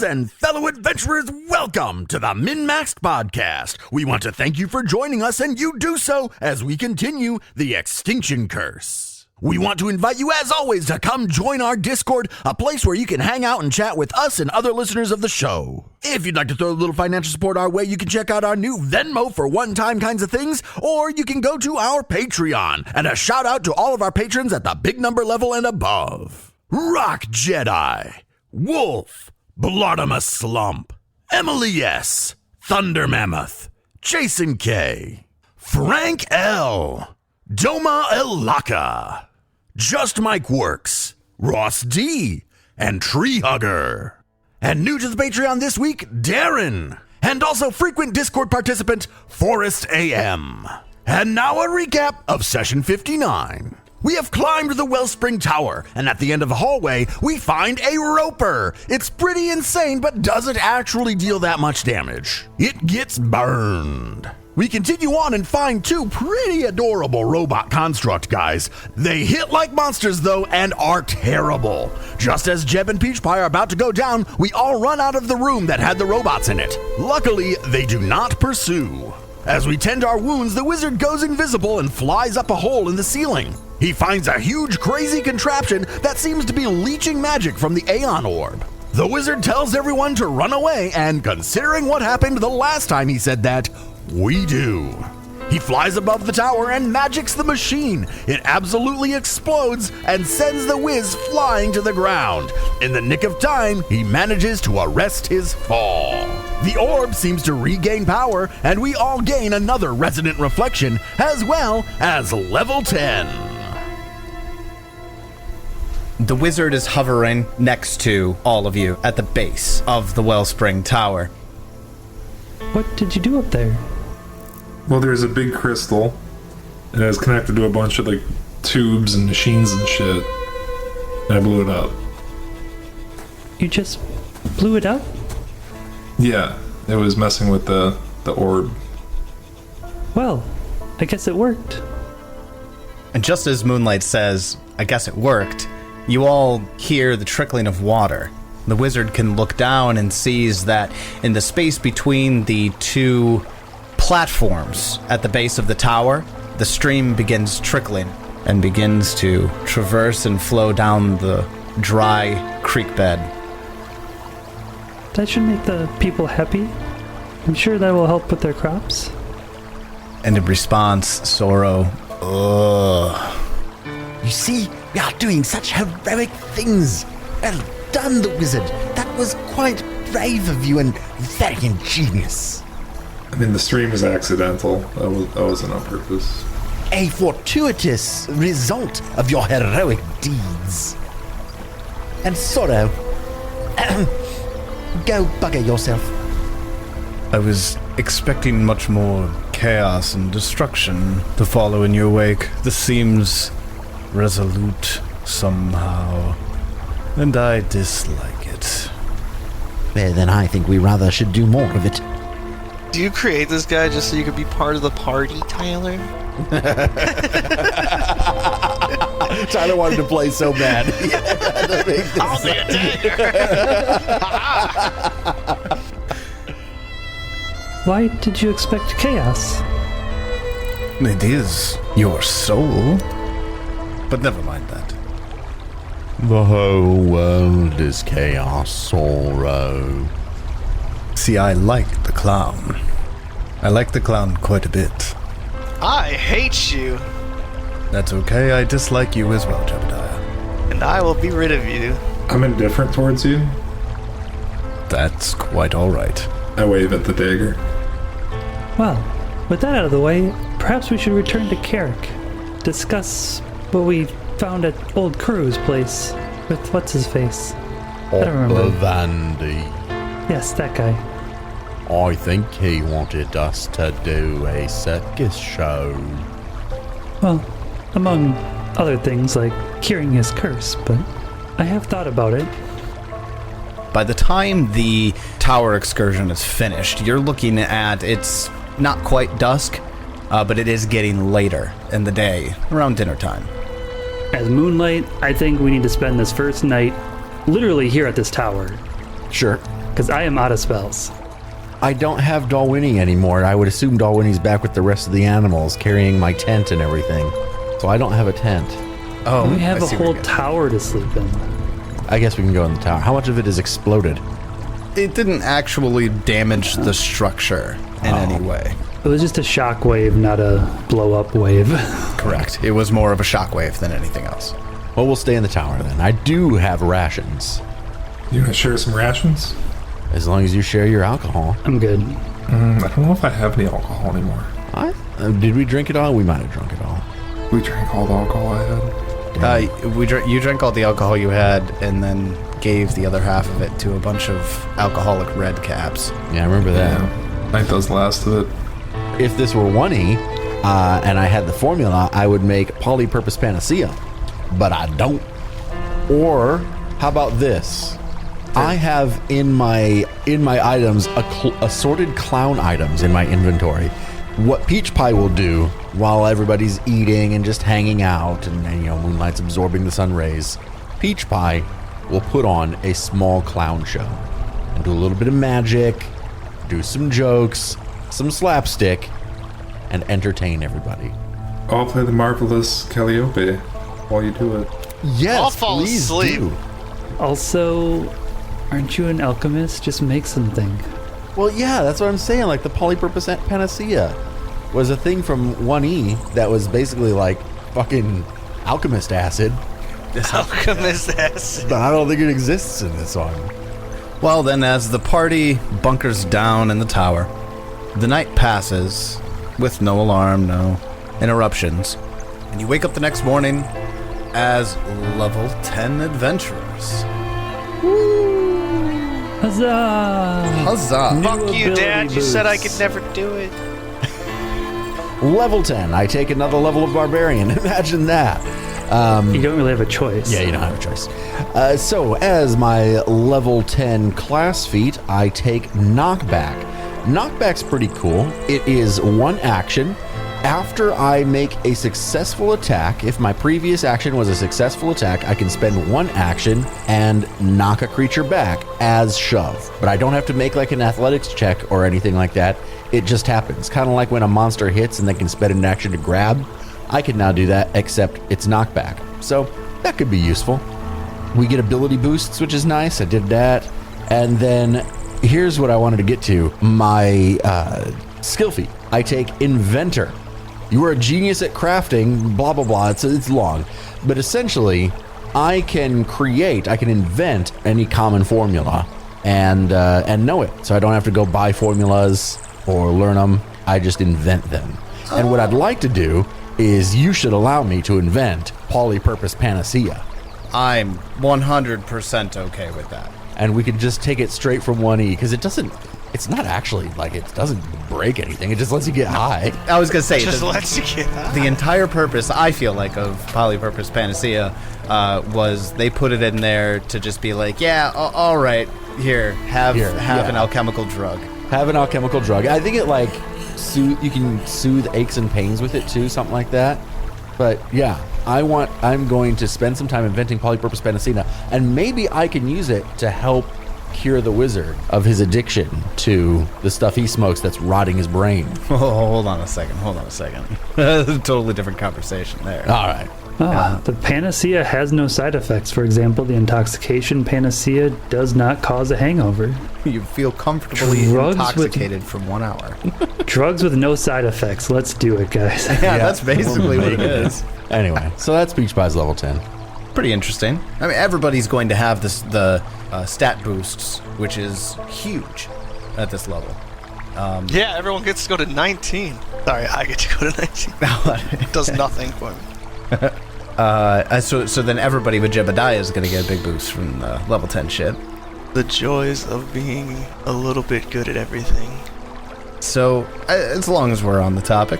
and fellow adventurers, welcome to the MNmaxed podcast. We want to thank you for joining us, and you do so as we continue the Extinction curse. We want to invite you, as always, to come join our Discord, a place where you can hang out and chat with us and other listeners of the show. If you'd like to throw a little financial support our way, you can check out our new Venmo for one-time kinds of things, or you can go to our Patreon. And a shout out to all of our patrons at the big number level and above. Rock Jedi, Wolf, Blottomus Slump, Emily S., Thunder Mammoth, Jason K., Frank L., Doma Elaka, Just Mike Works, Ross D., and Tree Hugger. And new to the Patreon this week, Darren, and also frequent Discord participant, Forrest AM. And now a recap of Session 59. We have climbed the Wellspring Tower, and at the end of the hallway, we find a roper. It's pretty insane, but doesn't actually deal that much damage. It gets burned. We continue on and find two pretty adorable robot construct guys. They hit like monsters, though, and are terrible. Just as Jeb and Peach Pie are about to go down, we all run out of the room that had the robots in it. Luckily, they do not pursue. As we tend our wounds, the wizard goes invisible and flies up a hole in the ceiling. He finds a huge, crazy contraption that seems to be leeching magic from the Aeon Orb. The wizard tells everyone to run away, and considering what happened the last time he said that, we do. He flies above the tower and magics the machine. It absolutely explodes and sends the whiz flying to the ground. In the nick of time, he manages to arrest his fall. The orb seems to regain power, and we all gain another resonant reflection, as well as level 10. The wizard is hovering next to all of you at the base of the Wellspring Tower. What did you do up there? Well, there's a big crystal, and it's connected to a bunch of, tubes and machines and shit. And I blew it up. You just blew it up? Yeah, it was messing with the orb. Well, I guess it worked. And just as Moonlight says, I guess it worked, you all hear the trickling of water. The wizard can look down and sees that in the space between the two platforms at the base of the tower, the stream begins trickling and begins to traverse and flow down the dry creek bed. That should make the people happy. I'm sure that will help with their crops. And in response, Sorrow, ugh. You see, we are doing such heroic things. Well done, the wizard. That was quite brave of you and very ingenious. I mean, the stream is accidental. That wasn't on purpose. A fortuitous result of your heroic deeds. And Sorrow, go bugger yourself. I was expecting much more chaos and destruction to follow in your wake. This seems resolute somehow, and I dislike it. Well, then I think we rather should do more of it. Do you create this guy just so you could be part of the party, Tyler? Tyler wanted to play so bad. I'll be a tanker. Why did you expect chaos? It is your soul. But never mind that. The whole world is chaos, Sorrow. See, I like the clown. I like the clown quite a bit. I hate you, That's okay, I dislike you as well, Jebediah. and I will be rid of you. I'm indifferent towards you. That's quite alright. I wave at the dagger. Well, with that out of the way, perhaps we should return to Carrick. Discuss what we found at old Kuru's place with what's-his-face. I don't remember. Vandy. Yes, that guy. I think he wanted us to do a circus show. Well, among other things like curing his curse, but I have thought about it. By the time the tower excursion is finished, you're looking at, it's not quite dusk, but it is getting later in the day, around dinner time. As Moonlight, I think we need to spend this first night literally here at this tower. Sure. because I am out of spells. I don't have Dalwhinnie anymore. I would assume Dalwhinnie's back with the rest of the animals, carrying my tent and everything. So I don't have a tent. Oh, We have I a see whole where you're tower to sleep in. I guess we can go in the tower. How much of it is exploded? going. It didn't actually damage the structure in any way. It was just a shock wave, not a blow up wave. Correct. It was more of a shockwave than anything else. Well, we'll stay in the tower then. I do have rations. You gonna share some rations? As long as you share your alcohol. I'm good. I don't know if I have any alcohol anymore. Did we drink it all? We might have drunk it all. We drank all the alcohol I had. You drank all the alcohol you had and then gave the other half of it to a bunch of alcoholic red caps. Yeah, I remember that. Yeah, I think that was the last of it. If this were 1E and I had the formula, I would make polypurpose panacea. But I don't. Or how about this? I have in my items assorted clown items in my inventory. What Peach Pie will do while everybody's eating and just hanging out and Moonlight's absorbing the sun rays, Peach Pie will put on a small clown show and do a little bit of magic, do some jokes, some slapstick, and entertain everybody. I'll play the marvelous Calliope while you do it. Yes, I'll fall please asleep. do. Also, aren't you an alchemist? Just make something. Well, yeah, that's what I'm saying. Like the polypurpose panacea was a thing from 1E that was basically like fucking alchemist acid, Alchemist acid. but I don't think it exists in this one. Well, then, as the party bunkers down in the tower, the night passes with no alarm, no interruptions, and you wake up the next morning as level 10 adventurers. Huzzah! Huzzah! New Fuck you, ability Dad. You said I boosts. could never do it. Level 10, I take another level of barbarian. Imagine that. You don't really have a choice. Yeah, you don't have a choice. So, as my level 10 class feat, I take Knockback. Knockback's pretty cool. It is one action. After I make a successful attack, if my previous action was a successful attack, I can spend one action and knock a creature back as shove. But I don't have to make like an athletics check or anything like that. It just happens. Kind of like when a monster hits and they can spend an action to grab. I can now do that, except it's knockback. So that could be useful. We get ability boosts, which is nice. I did that. And then here's what I wanted to get to. My skill feat. I take Inventor. You are a genius at crafting, blah, blah, blah. It's long. But essentially, I can invent any common formula and know it. So I don't have to go buy formulas or learn them. I just invent them. And what I'd like to do is you should allow me to invent polypurpose panacea. I'm 100% okay with that. And we could just take it straight from 1E because it's not actually like it doesn't break anything. It just lets you get high. I was going to say, Just lets you get out. the entire purpose, I feel like, of polypurpose panacea was they put it in there to just be like, yeah, all right, here, have an alchemical drug. Have an alchemical drug. I think it like you can soothe aches and pains with it too, something like that. But yeah, I'm going to spend some time inventing polypurpose panacea, and maybe I can use it to help cure the wizard of his addiction to the stuff he smokes that's rotting his brain. Oh, hold on a second. Totally different conversation there. All right. The panacea has no side effects. For example, the intoxication panacea does not cause a hangover. You feel comfortably Drugs intoxicated for 1 hour. Drugs with no side effects. Let's do it, guys. Yeah, that's basically what it is. Anyway, so that's Peach Pie's level 10. Pretty interesting. I mean, everybody's going to have the stat boosts, which is huge at this level. Yeah, everyone gets to go to 19. Sorry, I get to go to 19. It does nothing for me. So then everybody with Jebediah is going to get a big boost from the level 10 shit. The joys of being a little bit good at everything. So, as long as we're on the topic,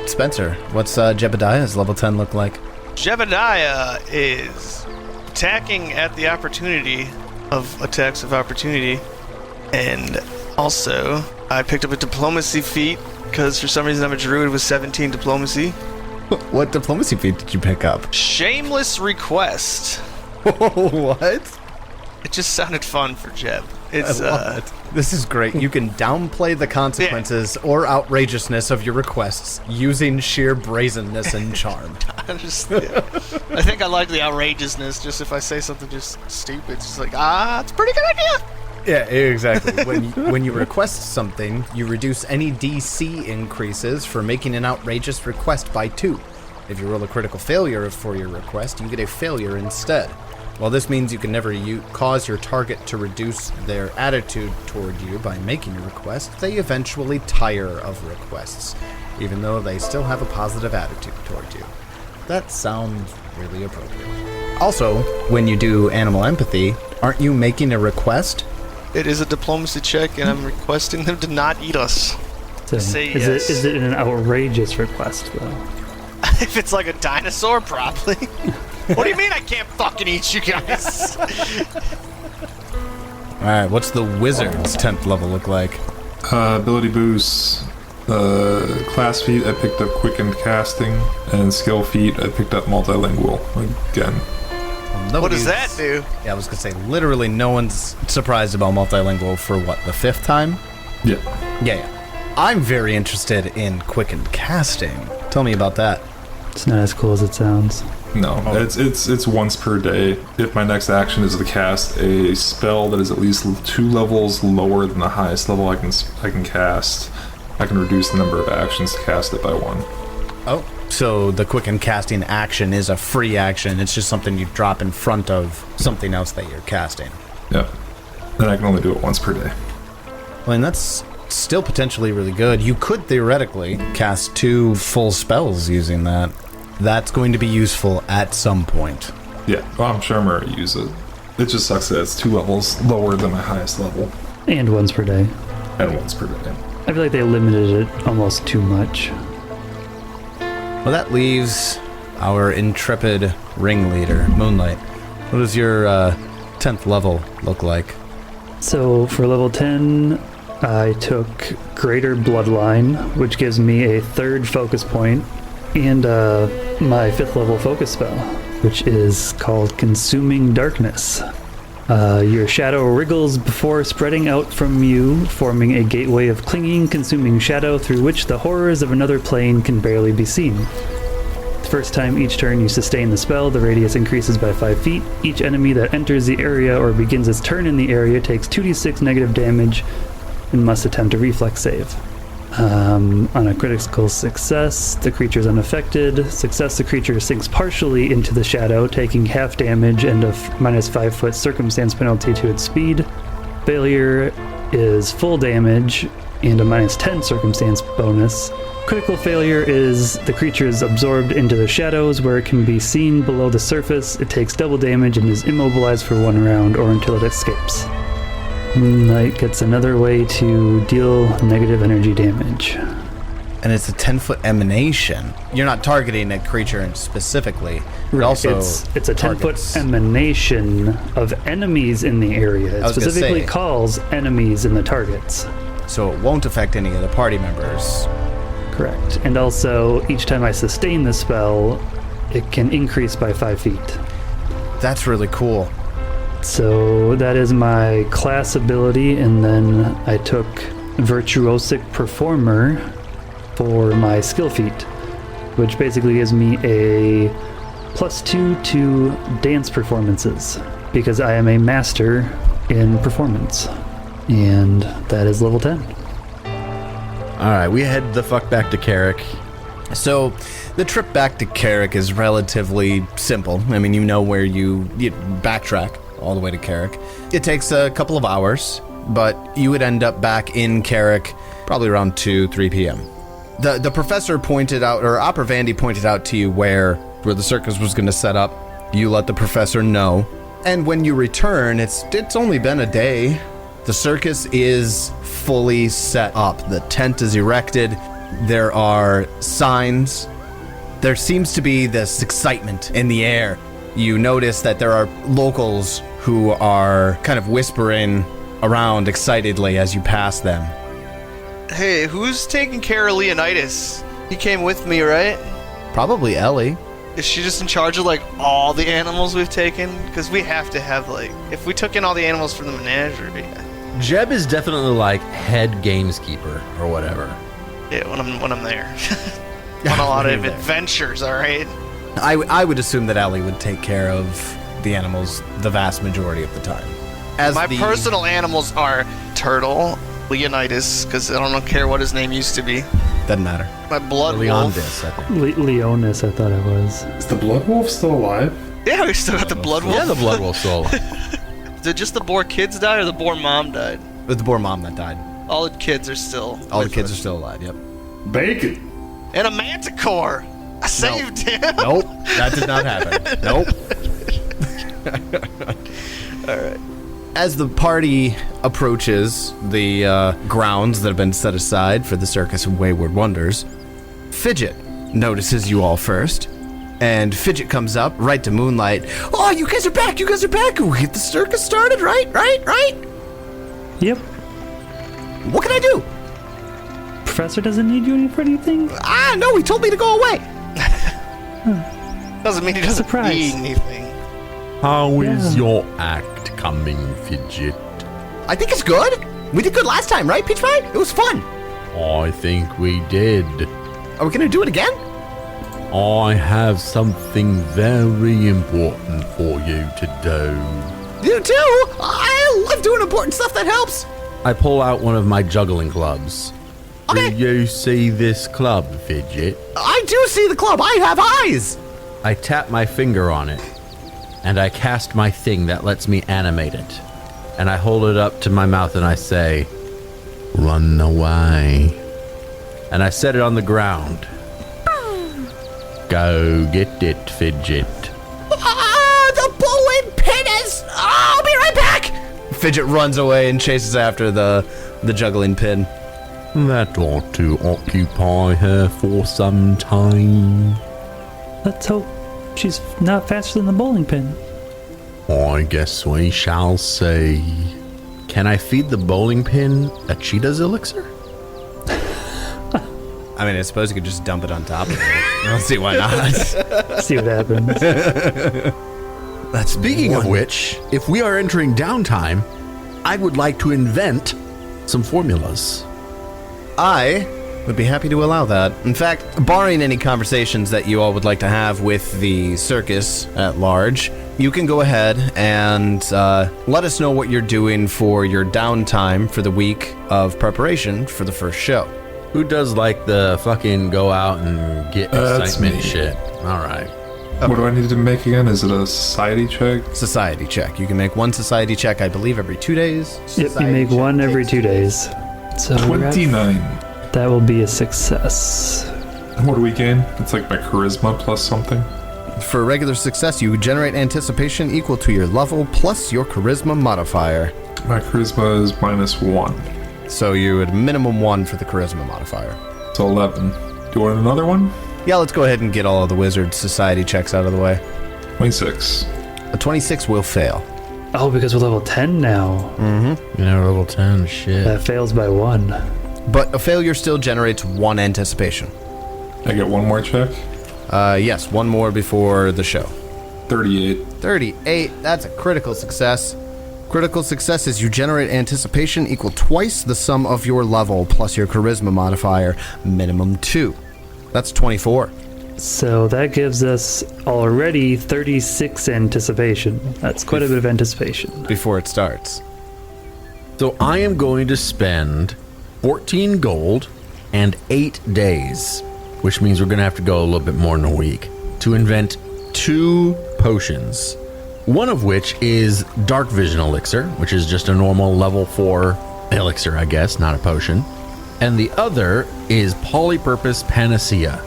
Spencer, what's Jebediah's level 10 look like? Jebediah is attacking at the opportunity of attacks of opportunity. And also, I picked up a diplomacy feat because for some reason I'm a druid with 17 diplomacy. What diplomacy feat did you pick up? Shameless request. What? It just sounded fun for Jeb. It's I love it. This is great. You can downplay the consequences or outrageousness of your requests using sheer brazenness and charm. I think I like the outrageousness. Just if I say something just stupid, it's just like, it's a pretty good idea. Yeah, exactly. When you request something, you reduce any DC increases for making an outrageous request by 2. If you roll a critical failure for your request, you get a failure instead. While this means you can never cause your target to reduce their attitude toward you by making a request, they eventually tire of requests, even though they still have a positive attitude toward you. That sounds really appropriate. Also, when you do animal empathy, aren't you making a request? It is a diplomacy check, and I'm requesting them to not eat us. So, Say is yes. it an outrageous request, though? If it's like a dinosaur, probably. What do you mean I can't fucking eat you guys? Alright, what's the wizard's 10th level look like? Ability boosts. Class feat, I picked up quickened casting, and skill feat, I picked up multilingual again. What does that do? Yeah, I was gonna say, literally no one's surprised about multilingual for what, the 5th time? Yeah. Yeah. I'm very interested in quickened casting. Tell me about that. It's not as cool as it sounds. No, it's once per day. If my next action is to cast a spell that is at least 2 levels lower than the highest level I can cast, I can reduce the number of actions to cast it by 1. Oh, so the quickened casting action is a free action. It's just something you drop in front of something else that you're casting. Yep. And I can only do it once per day. Well, and that's still potentially really good. You could theoretically cast 2 full spells using that. That's going to be useful at some point. Yeah, well, I'm sure I'm going to use it. It just sucks that it's 2 levels lower than my highest level. And once per day. And once per day. I feel like they limited it almost too much. Well, that leaves our intrepid ringleader, Moonlight. What does your 10th level look like? So for level 10, I took Greater Bloodline, which gives me a 3rd focus point, and my 5th level focus spell, which is called Consuming Darkness. Your shadow wriggles before spreading out from you, forming a gateway of clinging, consuming shadow through which the horrors of another plane can barely be seen. The first time each turn you sustain the spell, the radius increases by 5 feet. Each enemy that enters the area or begins its turn in the area takes 2d6 negative damage and must attempt a reflex save. On a critical success, the creature is unaffected. Success, the creature sinks partially into the shadow, taking half damage and a minus 5 foot circumstance penalty to its speed. Failure is full damage and a minus 10 circumstance bonus. Critical failure is the creature is absorbed into the shadows where it can be seen below the surface. It takes double damage and is immobilized for 1 round or until it escapes. Moonlight gets another way to deal negative energy damage. And it's a 10-foot emanation. You're not targeting a creature specifically. It also it's a 10-foot emanation of enemies in the area. It specifically calls enemies in the targets. So it won't affect any of the party members. Correct. And also, each time I sustain the spell, it can increase by 5 feet. That's really cool. So that is my class ability, and then I took Virtuosic Performer for my skill feat, which basically gives me a +2 to dance performances, because I am a master in performance, and that is level 10. Alright, we head the fuck back to Carrick. So, the trip back to Carrick is relatively simple. I mean, you know where you backtrack all the way to Carrick. It takes a couple of hours, but you would end up back in Carrick probably around 2-3 p.m. The professor pointed out, or Opera Vandy pointed out to you where the circus was going to set up. You let the professor know. And when you return, it's only been a day. The circus is fully set up. The tent is erected. There are signs. There seems to be this excitement in the air. You notice that there are locals who are kind of whispering around excitedly as you pass them. Hey, who's taking care of Leonidas? He came with me, right? Probably Ellie. Is she just in charge of, like, all the animals we've taken? Because we have to have, like, if we took in all the animals from the menagerie, Jeb is definitely like head gameskeeper or whatever. Yeah, when I'm there. On a lot of adventures, all right? I would assume that Allie would take care of the animals the vast majority of the time. My personal animals are Turtle, Leonidas, because I don't care what his name used to be. Doesn't matter. My blood wolf. Leonidas, I think. Leonis, I thought it was. Is the blood wolf still alive? Yeah, we still got the blood wolf. Yeah, the blood wolf still alive. Did just the boar kids die or the boar mom died? It was the boar mom that died. All the kids are still. All the kids are still alive, yep. Bacon. And a manticore. I saved him. Nope, that did not happen. Nope. Alright. As the party approaches the grounds that have been set aside for the Circus of Wayward Wonders, Fidget notices you all first. And Fidget comes up right to Moonlight. Oh, you guys are back! You guys are back! We get the circus started, right? Yep. What can I do? Professor doesn't need you for anything? No, he told me to go away. Doesn't mean he doesn't Surprise. need anything. How is Yeah. your act coming, Fidget? I think it's good. We did good last time, right, Peach Pie? It was fun. I think we did. Are we gonna do it again? I have something very important for you to do. You too. I love doing important stuff that helps. I pull out one of my juggling clubs. Okay. Do you see this club, Fidget? I do see the club. I have eyes. I tap my finger on it, and I cast my thing that lets me animate it. And I hold it up to my mouth and I say, Run away. and I set it on the ground. Go get it, Fidget. The bowling pin is. I'll be right back. Fidget runs away and chases after the juggling pin. That ought to occupy her for some time. Let's hope she's not faster than the bowling pin. I guess we shall see. Can I feed the bowling pin a cheetah's elixir? I mean, I suppose you could just dump it on top of it. I don't see why not. See what happens. Speaking of which, if we are entering downtime, I would like to invent some formulas. I would be happy to allow that. In fact, barring any conversations that you all would like to have with the circus at large, you can go ahead and let us know what you're doing for your downtime for the week of preparation for the first show. Who does like the fucking go out and get That's excitement me. shit? All right. What do I need to make again? Is it a society check? Society check. You can make one society check, I believe, every 2 days. Yep, you Society make check one every takes 2 days. So we're at- 29. that will be a success. What do we gain? It's like my charisma plus something. For regular success, you generate anticipation equal to your level plus your charisma modifier. My charisma is -1. So you would minimum 1 for the charisma modifier. So 11. Do you want another one? Yeah, let's go ahead and get all of the wizard society checks out of the way. 26. A 26 will fail. Oh, because we're level 10 now. Yeah, level 10, shit. That fails by 1. But a failure still generates 1 anticipation. I get one more check. Yes, 1 more before the show. 38. 38, that's a critical success. Critical success is you generate anticipation equal twice the sum of your level plus your charisma modifier, minimum 2. That's 24. So that gives us already 36 anticipation. That's quite a bit of anticipation. Before it starts. So I am going to spend 14 gold and 8 days, which means we're going to have to go a little bit more than a week, to invent 2 potions. One of which is Dark Vision Elixir, which is just a normal level 4 elixir, I guess, not a potion. And the other is Polypurpose Panacea,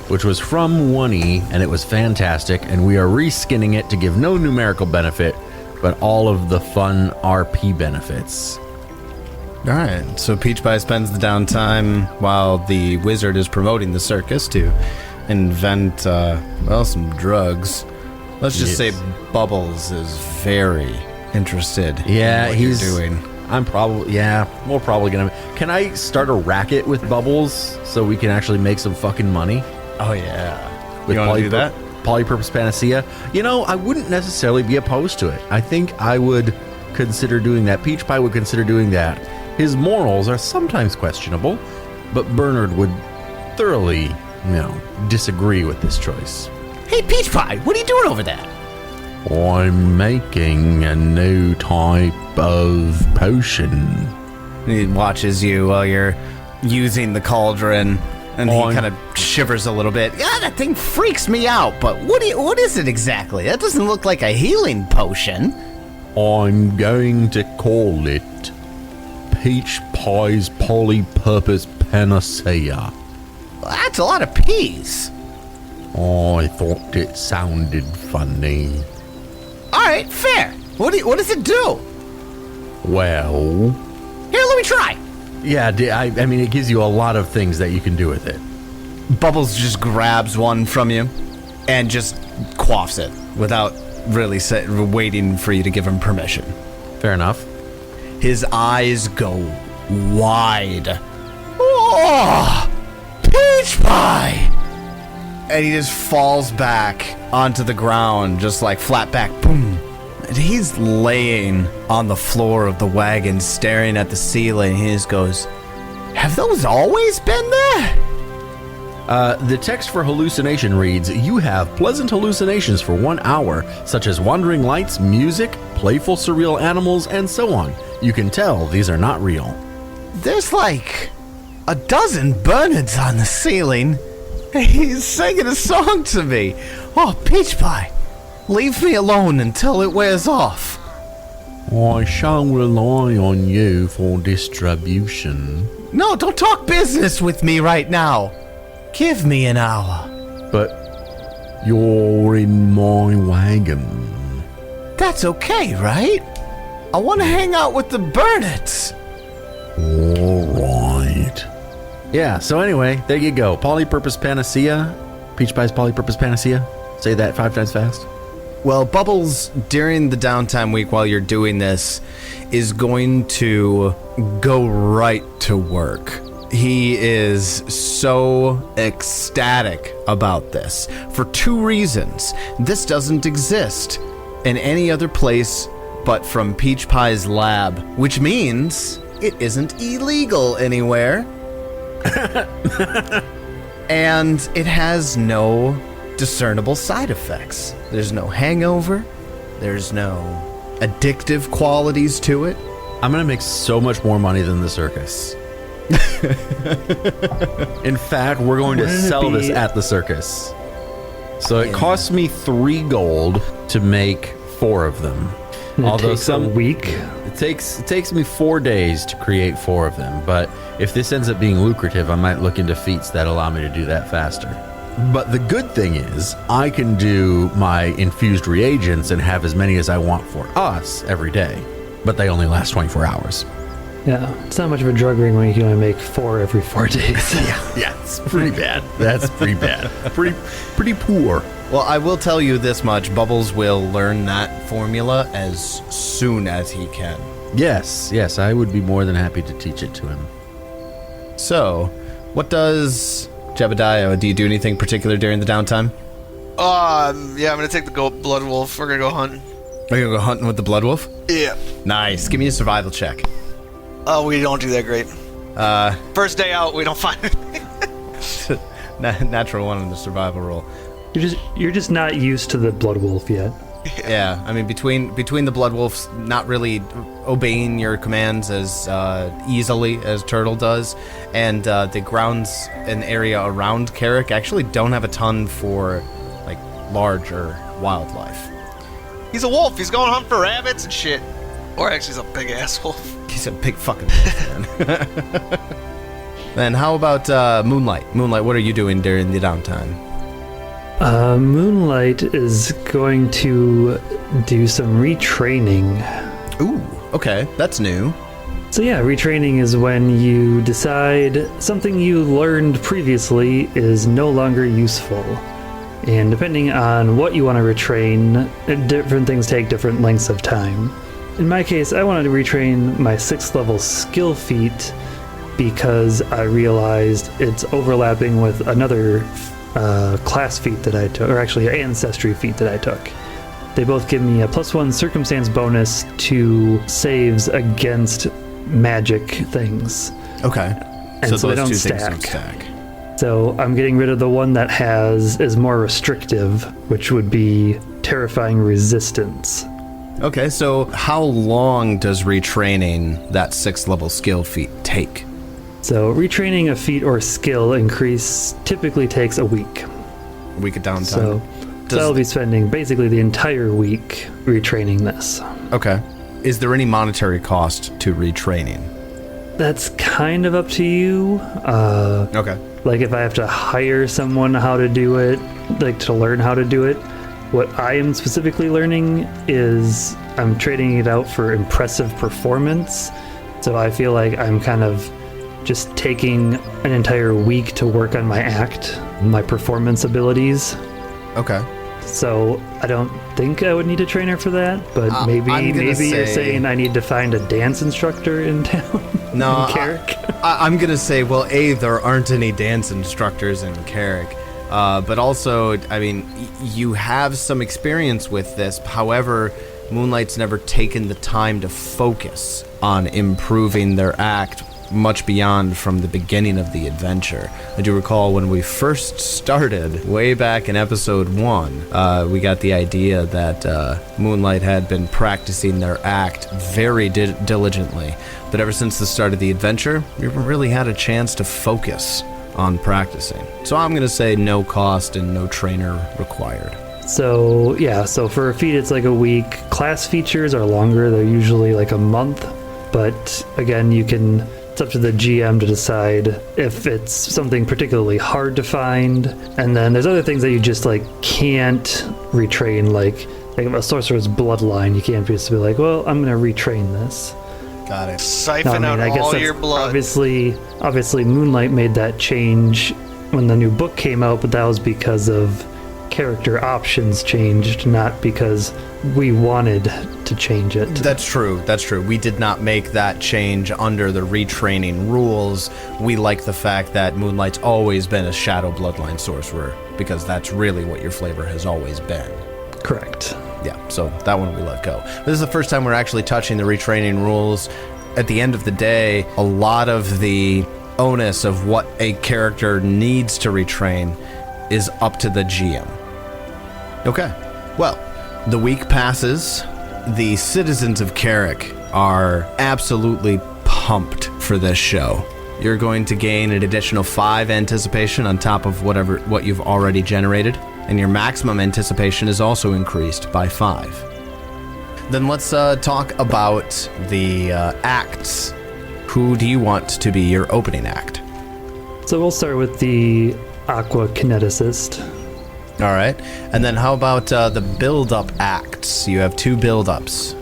which was from 1E, and it was fantastic, and we are reskinning it to give no numerical benefit, but all of the fun RP benefits. Alright, so Peach Pie spends the downtime while the wizard is promoting the circus to invent, some drugs. Let's just say Bubbles is very interested in what you're doing. I'm probably, we're probably gonna. Can I start a racket with Bubbles so we can actually make some fucking money? Oh, yeah. With You want to do that? Polypurpose Panacea? You know, I wouldn't necessarily be opposed to it. I think I would consider doing that. Peach Pie would consider doing that. His morals are sometimes questionable, but Bernard would thoroughly, disagree with this choice. Hey, Peach Pie, what are you doing over there? I'm making a new type of potion. He watches you while you're using the cauldron, and he kind of shivers a little bit. Yeah, that thing freaks me out, but what is it exactly? That doesn't look like a healing potion. I'm going to call it Peach Pie's Polypurpose Panacea. That's a lot of peas. I thought it sounded funny. All right, fair. What does it do? Well... Here, let me try. Yeah, I mean, it gives you a lot of things that you can do with it. Bubbles just grabs one from you and just quaffs it without really waiting for you to give him permission. Fair enough. His eyes go wide. Oh, Peach Pie! And he just falls back onto the ground, just like flat back, boom. And he's laying on the floor of the wagon, staring at the ceiling. He just goes, have those always been there? The text for hallucination reads, you have pleasant hallucinations for 1 hour, such as wandering lights, music, playful surreal animals, and so on. You can tell these are not real. There's like a dozen Bernards on the ceiling. He's singing a song to me. Oh, Peach Pie, leave me alone until it wears off. I shall rely on you for distribution. No, don't talk business with me right now. Give me an hour. But you're in my wagon. That's okay, right? I want to hang out with the Bernards. All right. Yeah, so anyway, there you go. Polypurpose Panacea. Peach Pie's Polypurpose Panacea. Say that 5 times fast. Well, Bubbles, during the downtime week while you're doing this, is going to go right to work. He is so ecstatic about this for 2 reasons. This doesn't exist in any other place but from Peach Pie's lab, which means it isn't illegal anywhere. And it has no discernible side effects. There's no hangover. There's no addictive qualities to it. I'm going to make so much more money than the circus. In fact, we're going to sell this at the circus. So it costs me 3 gold to make 4 of them. Although takes a week. It takes me 4 days to create 4 of them, but if this ends up being lucrative, I might look into feats that allow me to do that faster. But the good thing is, I can do my infused reagents and have as many as I want for us every day, but they only last 24 hours. Yeah, it's not much of a drug ring when you can only make 4 every 4 days. Yeah, it's pretty bad. That's pretty bad. Pretty poor. Well, I will tell you this much. Bubbles will learn that formula as soon as he can. Yes, I would be more than happy to teach it to him. So, what does Jebediah, do you do anything particular during the downtime? Yeah, I'm gonna take the blood wolf. We're gonna go hunting. Are you gonna go hunting with the blood wolf? Yeah. Nice. Give me a survival check. Oh, we don't do that great. First day out, we don't find anything. Natural 1 in the survival roll. You're just not used to the blood wolf yet. Yeah, I mean, between the blood wolves not really obeying your commands as easily as Turtle does, and the grounds and area around Carrick actually don't have a ton for like larger wildlife. He's a wolf. He's going hunt for rabbits and shit. Or actually, he's a big ass wolf. He's a big fucking wolf, man. Then how about Moonlight? Moonlight, what are you doing during the downtime? Moonlight is going to do some retraining. Ooh, okay, that's new. So yeah, retraining is when you decide something you learned previously is no longer useful. And depending on what you want to retrain, different things take different lengths of time. In my case, I wanted to retrain my 6th level skill feat because I realized it's overlapping with another class feat that I took, or actually ancestry feat that I took. They both give me a +1 circumstance bonus to saves against magic things. Okay. And so they don't two stack. things don't stack. So I'm getting rid of the one that is more restrictive, which would be terrifying resistance. Okay, so how long does retraining that 6th level skill feat take? So retraining a feat or skill increase typically takes a week. A week of downtime. So I'll be spending basically the entire week retraining this. Okay. Is there any monetary cost to retraining? That's kind of up to you. Okay. Like if I have to hire someone how to do it, like to learn how to do it, what I am specifically learning is I'm trading it out for impressive performance. So I feel like I'm kind of just taking an entire week to work on my act, my performance abilities. Okay. So I don't think I would need a trainer for that, but maybe you're saying I need to find a dance instructor in town. No, in Carrick. I'm gonna say, well, A, there aren't any dance instructors in Carrick, but also, I mean, you have some experience with this. However, Moonlight's never taken the time to focus on improving their act much beyond from the beginning of the adventure. I do recall when we first started, way back in episode 1, we got the idea that Moonlight had been practicing their act very diligently, but ever since the start of the adventure, we haven't really had a chance to focus on practicing. So I'm going to say no cost and no trainer required. So yeah, so for a feat it's like a week. Class features are longer, they're usually like a month, but again, it's up to the GM to decide if it's something particularly hard to find. And then there's other things that you just like can't retrain, like a sorcerer's bloodline. You can't just be like, well, I'm going to retrain this. Got it. Siphon out all your blood. Obviously Moonlight made that change when the new book came out, but that was because of character options changed, not because we wanted to change it. That's true. We did not make that change under the retraining rules. We like the fact that Moonlight's always been a shadow bloodline sorcerer, because that's really what your flavor has always been. Correct. Yeah, so that one we let go. This is the first time we're actually touching the retraining rules. At the end of the day, a lot of the onus of what a character needs to retrain is up to the GM. Okay, well, the week passes. The citizens of Carrick are absolutely pumped for this show. You're going to gain an additional 5 anticipation on top of what you've already generated, and your maximum anticipation is also increased by 5. Then let's talk about the acts. Who do you want to be your opening act? So we'll start with the Aqua Kineticist. All right. And then how about the build-up acts? You have 2 build-ups.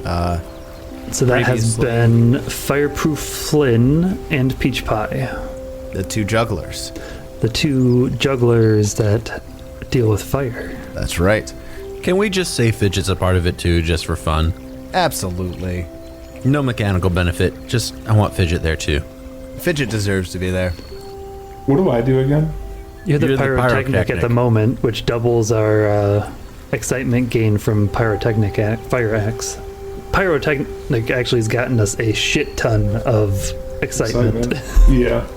So that has been Fireproof Flynn and Peach Pie. The 2 jugglers. The 2 jugglers that deal with fire. That's right. Can we just say Fidget's a part of it too, just for fun? Absolutely. No mechanical benefit, just I want Fidget there too. Fidget deserves to be there. What do I do again? You're the pyrotechnic at the moment, which doubles our excitement gain from pyrotechnic fire axe. Pyrotechnic actually has gotten us a shit ton of excitement. Yeah.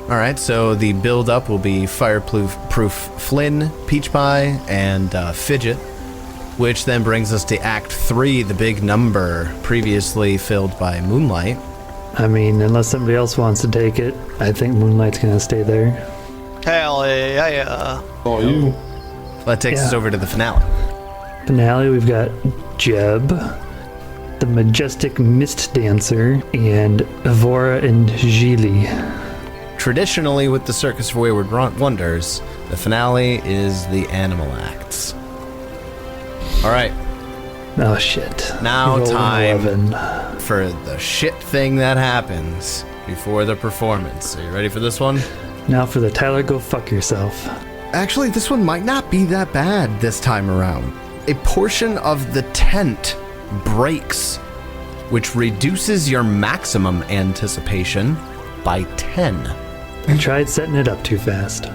All right, so the build-up will be Fireproof Flynn, Peach Pie, and Fidget, which then brings us to Act 3, the big number previously filled by Moonlight. I mean, unless somebody else wants to take it, I think Moonlight's going to stay there. Hell yeah. All you. That takes us over to the finale. Finale, we've got Jeb, the Majestic Mist Dancer, and Evora and Gili. Traditionally, with the Circus for Wayward Wonders, the finale is the animal acts. All right. Oh, shit. Now Roll time 11. for the shit thing that happens before the performance. Are you ready for this one? Now for the Tyler Go Fuck Yourself. Actually, this one might not be that bad this time around. A portion of the tent breaks, which reduces your maximum anticipation by 10. I tried setting it up too fast.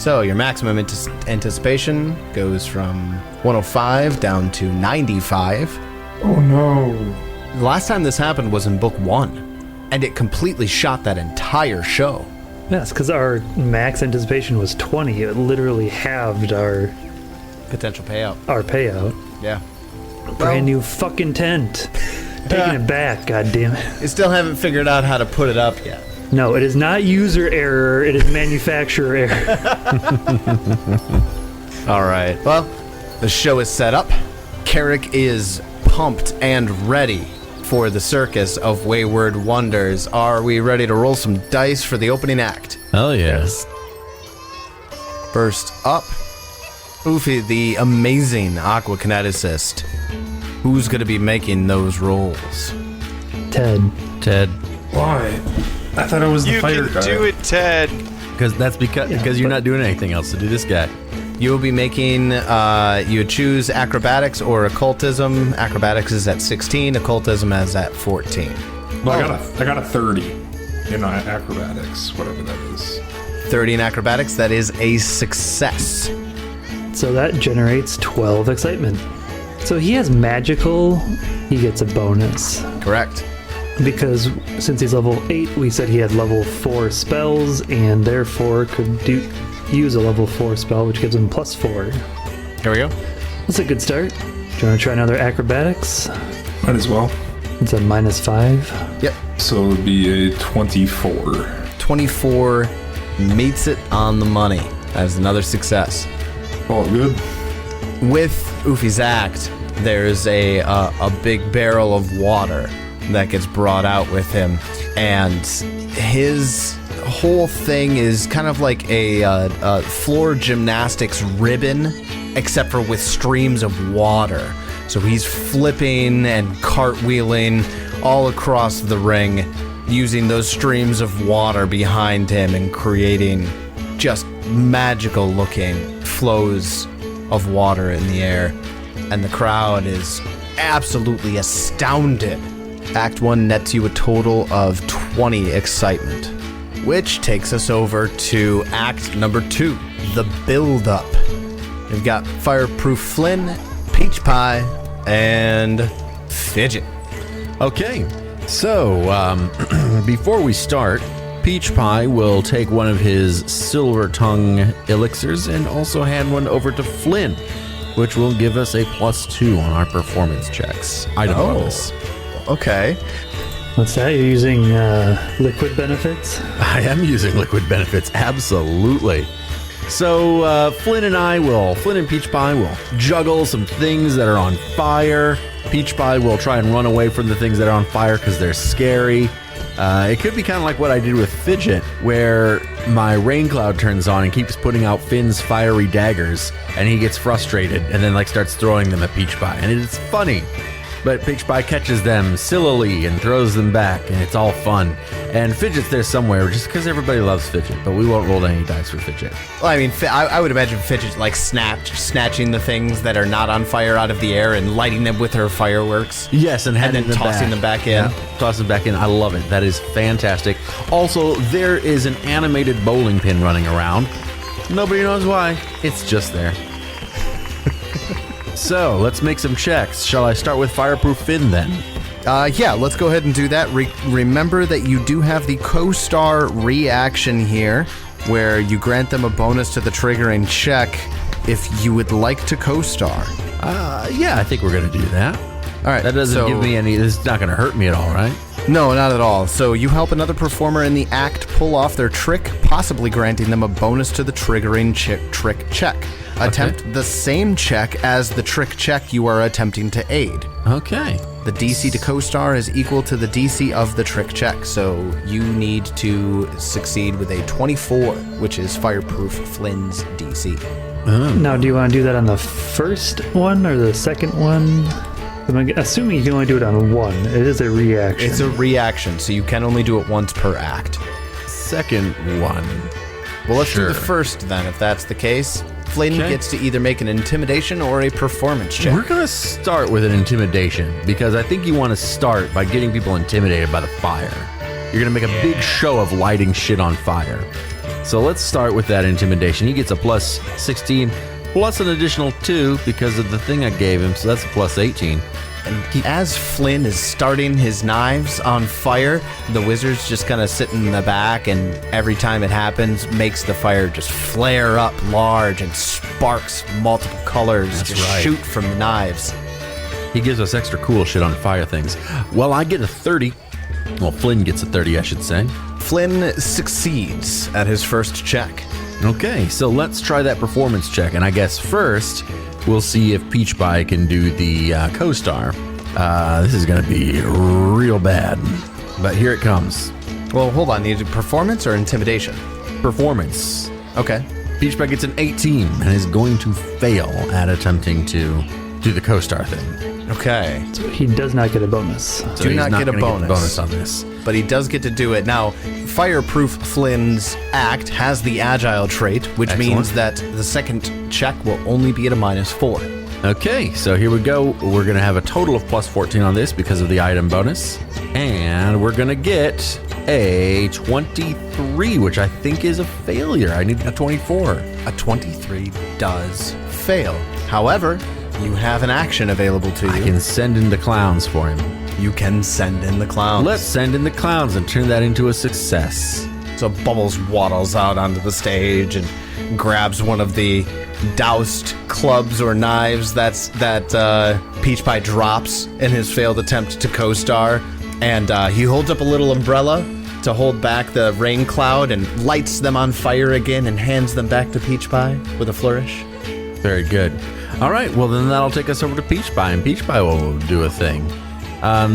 So your maximum anticipation goes from 105 down to 95. Oh no. The last time this happened was in book 1, and it completely shot that entire show. Yes, because our max anticipation was 20. It literally halved our Potential payout. payout. Yeah. Brand new fucking tent. Taking it back, goddammit. You still haven't figured out how to put it up yet. No, it is not user error, it is manufacturer error. All right. Well, the show is set up. Carrick is pumped and ready for the Circus of Wayward Wonders. Are we ready to roll some dice for the opening act? Hell yes. First up, Oofy, the amazing aquakineticist. Who's going to be making those rolls? Ted. Why? I thought I was the You fighter can guy. do it, Ted. Because you're not doing anything else to do this guy. You will be making, you choose acrobatics or occultism. Acrobatics is at 16, occultism is at 14. Well, I got a 30 in acrobatics, whatever that is. 30 in acrobatics, that is a success. So that generates 12 excitement. So he has magical, he gets a bonus. Correct. Because since he's level 8, we said he had level 4 spells and therefore could use a level 4 spell, which gives him plus 4. Here we go. That's a good start. Do you want to try another acrobatics? Might as well. It's a -5. Yep. So it would be a 24. 24 meets it on the money. That is another success. All good. With Oofy's act, there's a big barrel of water that gets brought out with him, and his whole thing is kind of like a floor gymnastics ribbon, except for with streams of water. So he's flipping and cartwheeling all across the ring, using those streams of water behind him and creating just magical looking flows of water in the air. And the crowd is absolutely astounded. Act 1 nets you a total of 20 excitement, which takes us over to Act number 2, the build-up. We've got Fireproof Flynn, Peach Pie, and Fidget. Okay, so before we start, Peach Pie will take one of his silver tongue elixirs and also hand one over to Flynn, which will give us a +2 on our performance checks. Item bonus. Okay. What's that? You're using liquid benefits? I am using liquid benefits, absolutely. So Flynn and Peach Pie will juggle some things that are on fire. Peach Pie will try and run away from the things that are on fire because they're scary. It could be kind of like what I did with Fidget, where my rain cloud turns on and keeps putting out Finn's fiery daggers, and he gets frustrated and then starts throwing them at Peach Pie, and it's funny. But Peach Pie catches them sillily and throws them back, and it's all fun. And Fidget's there somewhere, just because everybody loves Fidget, but we won't roll any dice for Fidget. Well, I mean, I would imagine Fidget like snatching the things that are not on fire out of the air and lighting them with her fireworks. Yes, and then tossing them back in. Yeah, tossing them back in. I love it. That is fantastic. Also, there is an animated bowling pin running around. Nobody knows why. It's just there. So, let's make some checks. Shall I start with Fireproof Finn then? Yeah, let's go ahead and do that. Remember that you do have the co-star reaction here, where you grant them a bonus to the triggering check if you would like to co-star. Yeah, I think we're going to do that. All right. That doesn't give me any... This is not going to hurt me at all, right? No, not at all. So you help another performer in the act pull off their trick, possibly granting them a bonus to the triggering trick check. Attempt the same check as the trick check you are attempting to aid. Okay. The DC to co-star is equal to the DC of the trick check, so you need to succeed with a 24, which is Fireproof Flynn's DC. Now, do you want to do that on the first one or the second one? I'm assuming you can only do it on one. It is a reaction. It's a reaction, so you can only do it once per act. Second one. Well, let's do the first then, if that's the case. Flynn gets to either make an intimidation or a performance check. We're going to start with an intimidation, because I think you want to start by getting people intimidated by the fire. You're going to make a big show of lighting shit on fire. So let's start with that intimidation. He gets a plus 16, plus an additional 2 because of the thing I gave him, so that's a plus 18. And as Flynn is starting his knives on fire, the wizard's just kind of sitting in the back, and every time it happens, makes the fire just flare up large and sparks multiple colors shoot from the knives. He gives us extra cool shit on fire things. Well, I get a 30. Well, Flynn gets a 30, I should say. Flynn succeeds at his first check. Okay, so let's try that performance check. And I guess first, we'll see if Peach Pie can do the co-star. This is going to be real bad. But here it comes. Well, hold on. Need performance or intimidation? Performance. Okay. Peach Pie gets an 18 and is going to fail at attempting to do the co-star thing. Okay. So he does not get a bonus. So Do he's not get a gonna bonus. on this. But he does get to do it. Now, Fireproof Flynn's act has the agile trait, which Excellent. means that the second check will only be at a -4. Okay, so here we go. We're going to have a total of plus 14 on this because of the item bonus. And we're going to get a 23, which I think is a failure. I need a 24. A 23 does fail. However, you have an action available to you. I can send in the clowns for him. You can send in the clowns. Let's send in the clowns and turn that into a success. So Bubbles waddles out onto the stage and grabs one of the doused clubs or knives that Peach Pie drops in his failed attempt to co-star. And he holds up a little umbrella to hold back the rain cloud and lights them on fire again and hands them back to Peach Pie with a flourish. Very good. All right, well then that'll take us over to Peach Pie, and Peach Pie will do a thing.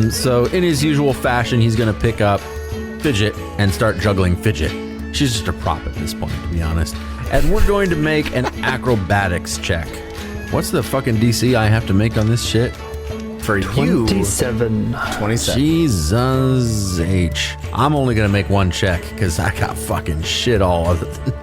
So in his usual fashion, he's going to pick up Fidget and start juggling Fidget. She's just a prop at this point, to be honest. And we're going to make an acrobatics check. What's the fucking DC I have to make on this shit? For you, 27. 27. Jesus H. I'm only going to make one check because I got fucking shit all other than...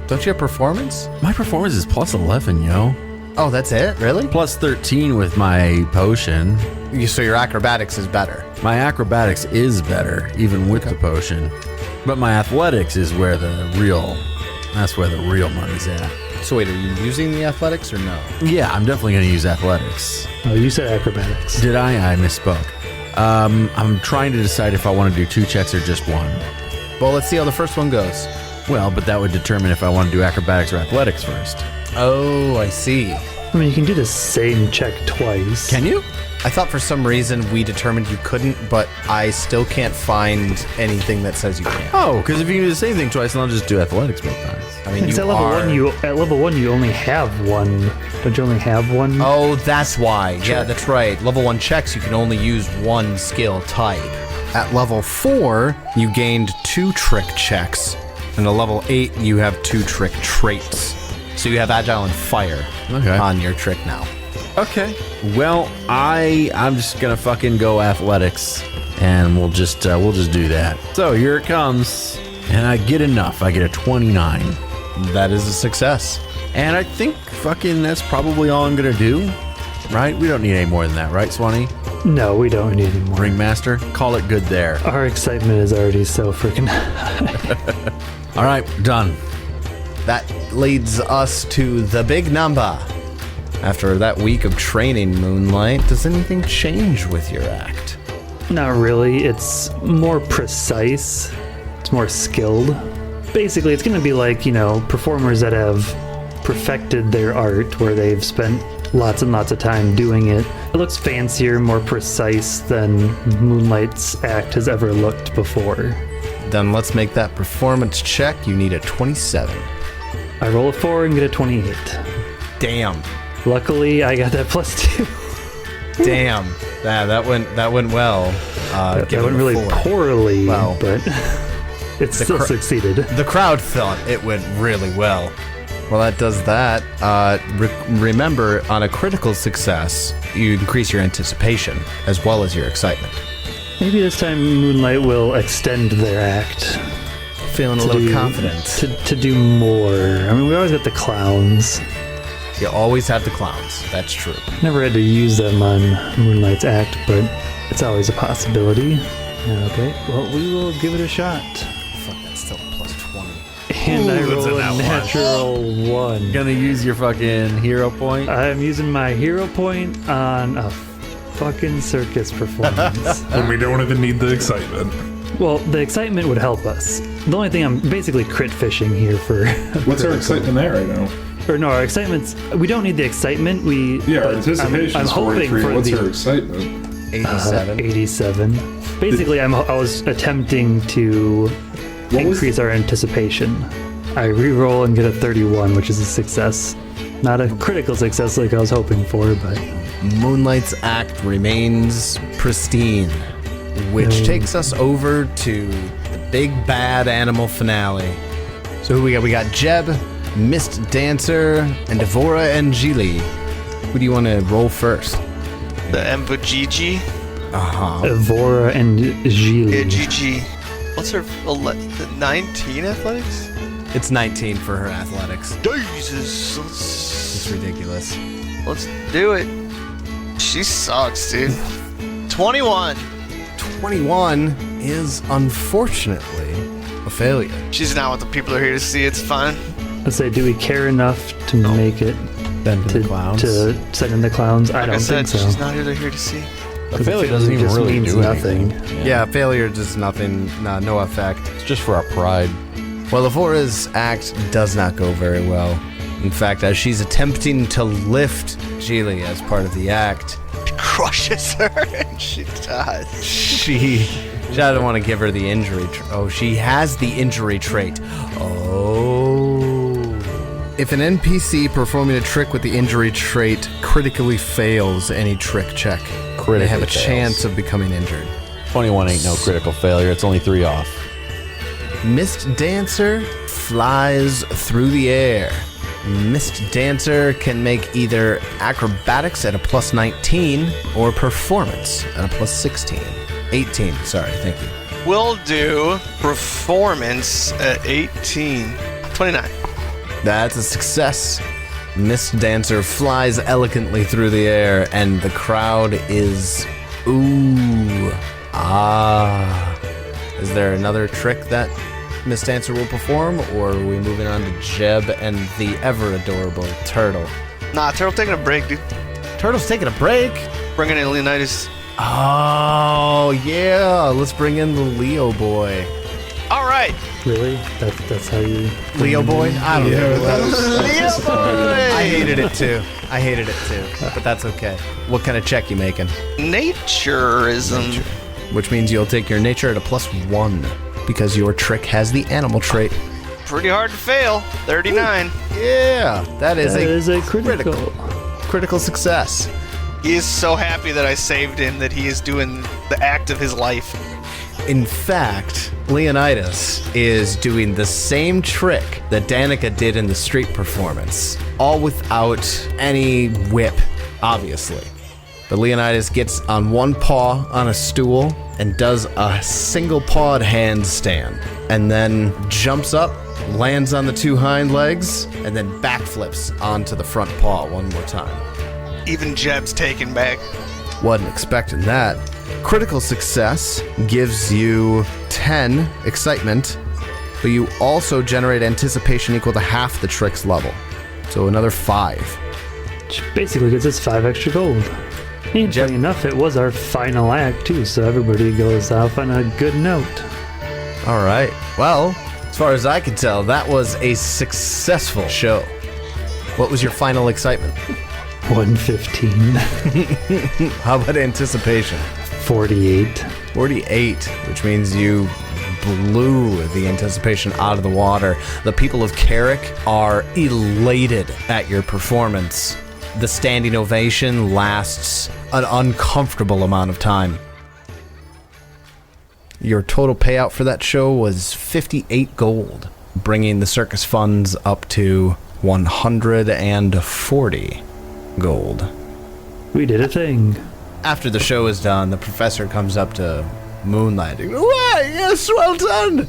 Don't you have performance? My performance is plus 11, yo. Oh, that's it? Really? Plus 13 with my potion. So your acrobatics is better. My acrobatics is better, even with the potion. But my athletics is where that's where the real money's at. So wait, are you using the athletics or no? Yeah, I'm definitely going to use athletics. Oh, you said acrobatics. Did I? I misspoke. I'm trying to decide if I want to do 2 checks or just 1. Well, let's see how the first one goes. Well, but that would determine if I want to do acrobatics or athletics first. Oh, I see. I mean, you can do the same check twice. Can you? I thought for some reason we determined you couldn't, but I still can't find anything that says you can. Oh, because if you can do the same thing twice, then I'll just do athletics both times. I mean, It's you at level are... 1, at level 1 you only have one. Don't you only have one? Oh, that's why. Yeah, that's right. Level 1 checks, you can only use 1 skill type. At level 4, you gained 2 trick checks. And at level 8, you have 2 trick traits. So you have Agile and Fire on your trick now. Okay. Well, I'm just gonna fucking go athletics, and we'll just do that. So here it comes, and I get enough. I get a 29. That is a success. And I think fucking that's probably all I'm gonna do. Right? We don't need any more than that, right, Swanee? No, we don't need any more. Ringmaster, call it good there. Our excitement is already so freaking high. All right, done. That leads us to the big number. After that week of training, Moonlight, does anything change with your act? Not really. It's more precise. It's more skilled. Basically, it's going to be like, performers that have perfected their art, where they've spent lots and lots of time doing it. It looks fancier, more precise than Moonlight's act has ever looked before. Then let's make that performance check. You need a 27. I roll a 4 and get a 28. Damn. Luckily, I got that +2. Damn. That went well. That went really poorly, Well, but it still succeeded. The crowd thought it went really well. Well, that does that. Remember, on a critical success, you increase your anticipation as well as your excitement. Maybe this time Moonlight will extend their act. Feeling a little confident. To do more. I mean, we always got the clowns. You always have the clowns. That's true. Never had to use them on Moonlight's act, but it's always a possibility. Okay, well, we will give it a shot. Fuck, that's still a +20. And I roll a natural 1. Gonna use your fucking hero point. I'm using my hero point on a fucking circus performance. And we don't even need the excitement. Well, the excitement would help us. The only thing I'm basically crit fishing here for. What's our excitement at right now? Or no, our excitement's. We don't need the excitement. Our anticipation I'm is hoping 43. for What's the our excitement? 87. 87. Basically, I was attempting to increase our anticipation. I re-roll and get a 31, which is a success. Not a critical success like I was hoping for, but Moonlight's act remains pristine, which takes us over to the big bad animal finale. So who we got? We got Jeb, Mist Dancer, and Devora and Gili. Who do you want to roll first? The Mbujiji. Evora and Gili. Yeah, GG. What's her 19 athletics? It's 19 for her athletics. Jesus. It's ridiculous. Let's do it. She sucks, dude. 21. 21 is unfortunately a failure. She's not what the people are here to see. It's fine. Let's say, do we care enough to make it Then to the clowns. to send in the clowns? I Like don't I said, think so. she's not here to see. A failure doesn't even just really means do nothing. anything. Yeah, failure does nothing, no effect. It's just for our pride. Well, Evora's act does not go very well. In fact, as she's attempting to lift Gili as part of the act, Crushes her and she dies. she doesn't want to give her the injury. She has the injury trait. If an NPC performing a trick with the injury trait critically fails any trick check, they have a chance of becoming injured. 21 ain't no critical failure. It's only 3 off. Mist Dancer flies through the air. Mist Dancer can make either acrobatics at a plus 19 or performance at a plus 16. 18, sorry, thank you. We'll do performance at 18. 29. That's a success. Mist Dancer flies elegantly through the air, and the crowd is ooh, ah. Is there another trick that Mist Dancer will perform, or are we moving on to Jeb and the ever adorable Turtle? Nah, Turtle taking a break, dude. Turtle's taking a break. Bringing in Leonidas. Oh yeah, let's bring in the Leo boy. All right. Really? That's how you... Leo boy? I don't know. Leo boy. I hated it too. But that's okay. What kind of check you making? Naturism. Which means you'll take your nature at a plus 1 because your trick has the animal trait. Pretty hard to fail. 39. Yeah, that is a critical success. He is so happy that I saved him that he is doing the act of his life. In fact, Leonidas is doing the same trick that Danica did in the street performance, all without any whip, obviously. But Leonidas gets on one paw on a stool and does a single-pawed handstand, and then jumps up, lands on the 2 hind legs, and then backflips onto the front paw one more time. Even Jeb's taken back. Wasn't expecting that. Critical success gives you 10 excitement, but you also generate anticipation equal to half the trick's level. So another 5. Which basically gives us 5 extra gold. And funny enough, it was our final act too, so everybody goes off on a good note. All right. Well, as far as I can tell, that was a successful show. What was your final excitement? 115. How about anticipation? 48. 48, which means you blew the anticipation out of the water. The people of Carrick are elated at your performance. The standing ovation lasts an uncomfortable amount of time. Your total payout for that show was 58 gold, bringing the circus funds up to 140 gold. We did a thing. After the show is done, the professor comes up to Moonlight. Why, yes, well done!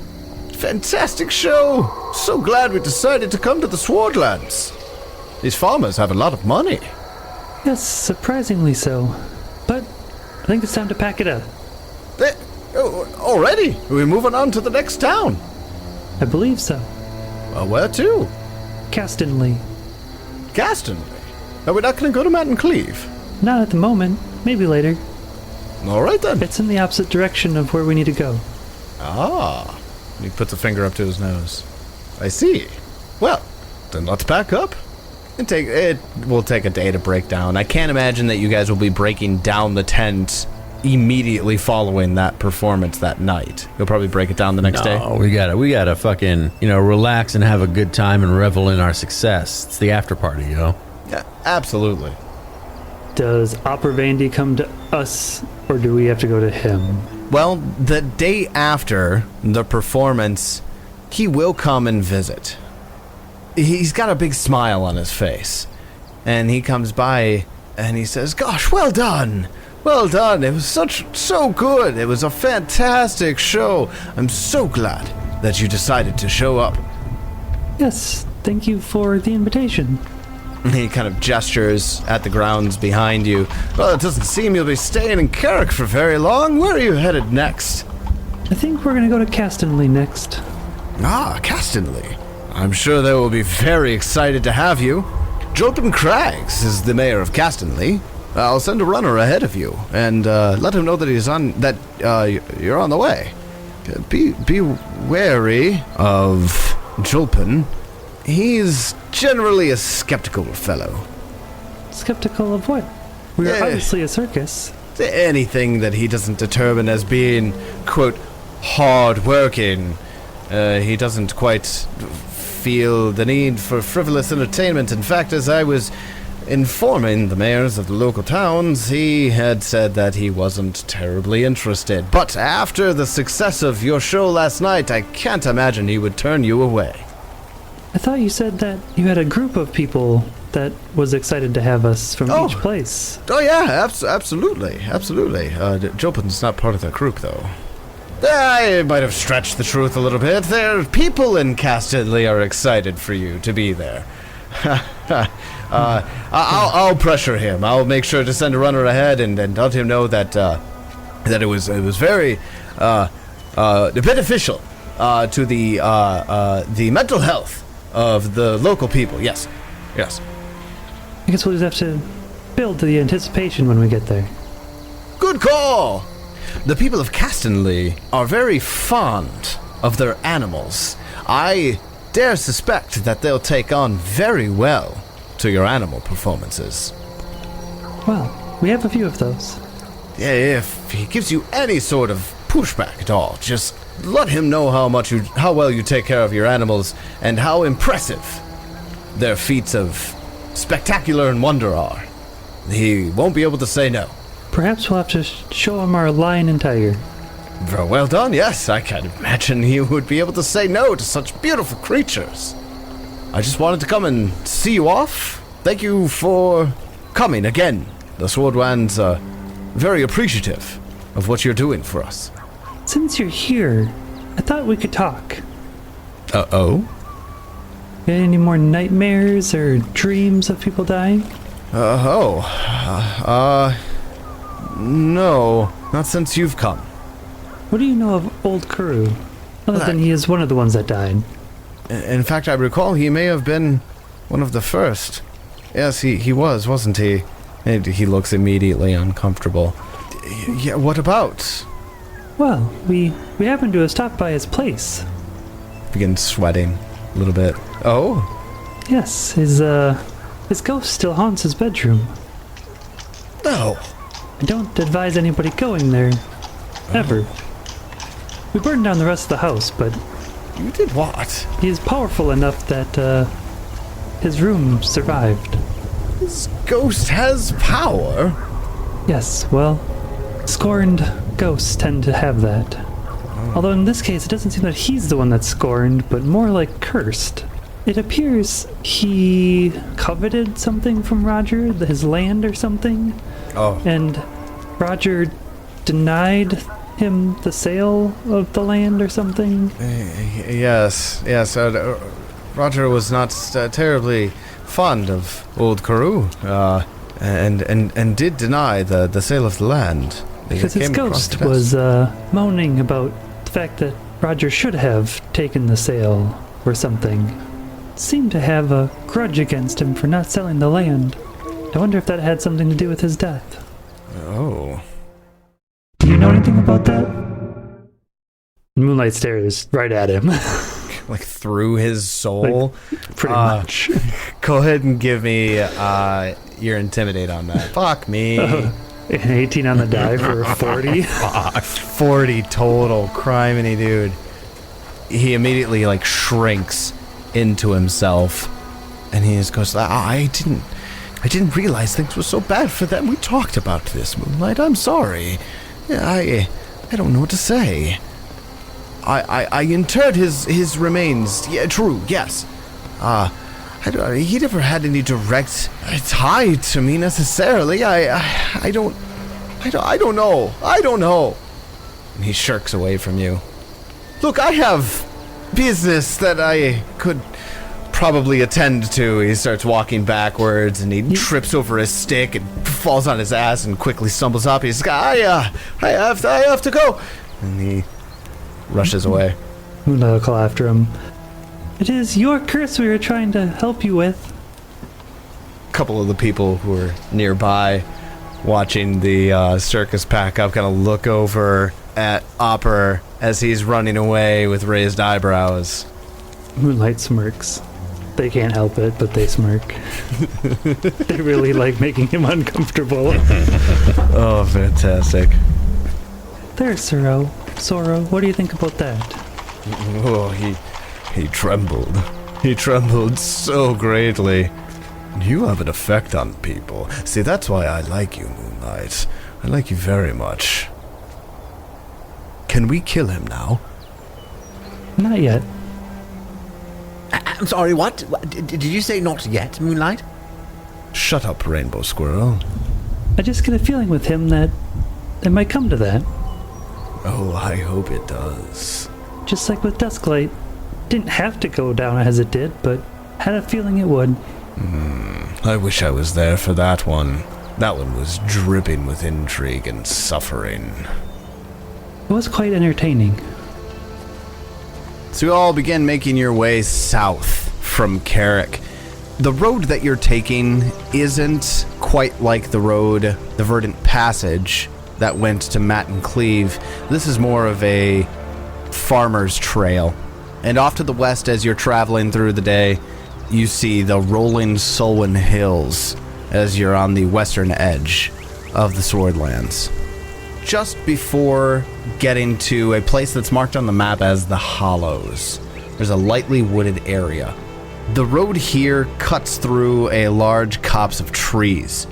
Fantastic show! So glad we decided to come to the Swordlands. These farmers have a lot of money. Yes, surprisingly so. But I think it's time to pack it up. Already? We're moving on to the next town. I believe so. Where to? Castonley. Gastonley. Are we not going to go to Matt and Cleve? Not at the moment. Maybe later. All right, then. It's in the opposite direction of where we need to go. Ah. He puts a finger up to his nose. I see. Well, then let's back up. It will take a day to break down. I can't imagine that you guys will be breaking down the tent immediately following that performance that night. You'll probably break it down the next day. Oh, we gotta fucking, relax and have a good time and revel in our success. It's the after party, Yeah, absolutely. Does Opera Vandy come to us, or do we have to go to him? Well, the day after the performance, he will come and visit. He's got a big smile on his face. And he comes by and he says, "Gosh, well done. Well done. It was so good. It was a fantastic show. I'm so glad that you decided to show up." Yes, thank you for the invitation. He kind of gestures at the grounds behind you. "Well, it doesn't seem you'll be staying in Carrick for very long. Where are you headed next?" I think we're gonna go to Castonley next. "Ah, Castonley. I'm sure they will be very excited to have you. Julpin Craggs is the mayor of Castonley. I'll send a runner ahead of you and let him know that you're on the way. Be wary of Julpin. He's generally a skeptical fellow." Skeptical of what? We're obviously a circus. Anything that he doesn't determine as being, quote, hard-working. He doesn't quite feel the need for frivolous entertainment. In fact, as I was informing the mayors of the local towns, he had said that he wasn't terribly interested. But after the success of your show last night, I can't imagine he would turn you away. I thought you said that you had a group of people that was excited to have us from each place. Oh, yeah, absolutely. Julpin's not part of that group, though. I might have stretched the truth a little bit. There, people in Castonley are excited for you to be there. I'll pressure him. I'll make sure to send a runner ahead and let him know that it was very beneficial to the mental health of the local people. Yes. I guess we'll just have to build to the anticipation when we get there. Good call! The people of Castonley are very fond of their animals. I dare suspect that they'll take on very well to your animal performances. Well, we have a few of those. If he gives you any sort of pushback at all, just let him know how well you take care of your animals and how impressive their feats of spectacular and wonder are. He won't be able to say no. Perhaps we'll have to show him our lion and tiger. Very well done, yes. I can't imagine he would be able to say no to such beautiful creatures. I just wanted to come and see you off. Thank you for coming again. The Swordwands are very appreciative of what you're doing for us. Since you're here, I thought we could talk. Uh-oh? Got any more nightmares or dreams of people dying? No, not since you've come. What do you know of Old Kuru? Other than he is one of the ones that died. In fact, I recall he may have been one of the first. Yes, he was, wasn't he? And he looks immediately uncomfortable. Yeah, what about? Well, we happened to have stopped by his place. Begins sweating a little bit. Oh? Yes, his ghost still haunts his bedroom. No. I don't advise anybody going there. Ever. We burned down the rest of the house, but... You did what? He is powerful enough that, his room survived. This ghost has power? Yes, well, scorned ghosts tend to have that. Although in this case, it doesn't seem that he's the one that's scorned, but more like cursed. It appears he coveted something from Roger, his land or something. Oh. And Roger denied him the sale of the land or something. Yes. Roger was not terribly fond of Old Kuru, and did deny the sale of the land. Because his ghost was moaning about the fact that Roger should have taken the sale or something. seemed to have a grudge against him for not selling the land. I wonder if that had something to do with his death. Oh. Do you know anything about that? Moonlight stares right at him. Like through his soul? Pretty much. Go ahead and give me your intimidate on that. Fuck me. An 18 on the die for 40. 40 total. Criminy dude. He immediately like shrinks into himself, and he just goes, I didn't realize things were so bad for them. We talked about this, Moonlight. I'm sorry. I don't know what to say. I interred his remains. Yeah, true. Yes. He never had any direct tie to me necessarily. I don't know. I don't know. And he shirks away from you. Look, I have business that I could probably attend to. He starts walking backwards, and he trips over his stick and falls on his ass and quickly stumbles up. He's like, I have to go. And he rushes away. Moonlight will call after him. It is your curse we were trying to help you with. A couple of the people who are nearby watching the circus pack up kind of look over at Opper as he's running away with raised eyebrows. Moonlight smirks. They can't help it, but they smirk. They really like making him uncomfortable. Oh, fantastic. There, Sorrow, what do you think about that? Oh, he trembled. He trembled so greatly. You have an effect on people. See, that's why I like you, Moonlight. I like you very much. Can we kill him now? Not yet. I'm sorry, what? Did you say not yet, Moonlight? Shut up, Rainbow Squirrel. I just get a feeling with him that it might come to that. Oh, I hope it does. Just like with Dusklight. Didn't have to go down as it did, but had a feeling it would. I wish I was there for that one. That one was dripping with intrigue and suffering. It was quite entertaining. So you all begin making your way south from Carrick. The road that you're taking isn't quite like the road, the Verdant Passage, that went to Matt and Cleve. This is more of a farmer's trail. And off to the west, as you're traveling through the day, you see the rolling Solwyn Hills as you're on the western edge of the Swordlands. Just before getting to a place that's marked on the map as the Hollows, there's a lightly wooded area. The road here cuts through a large copse of trees.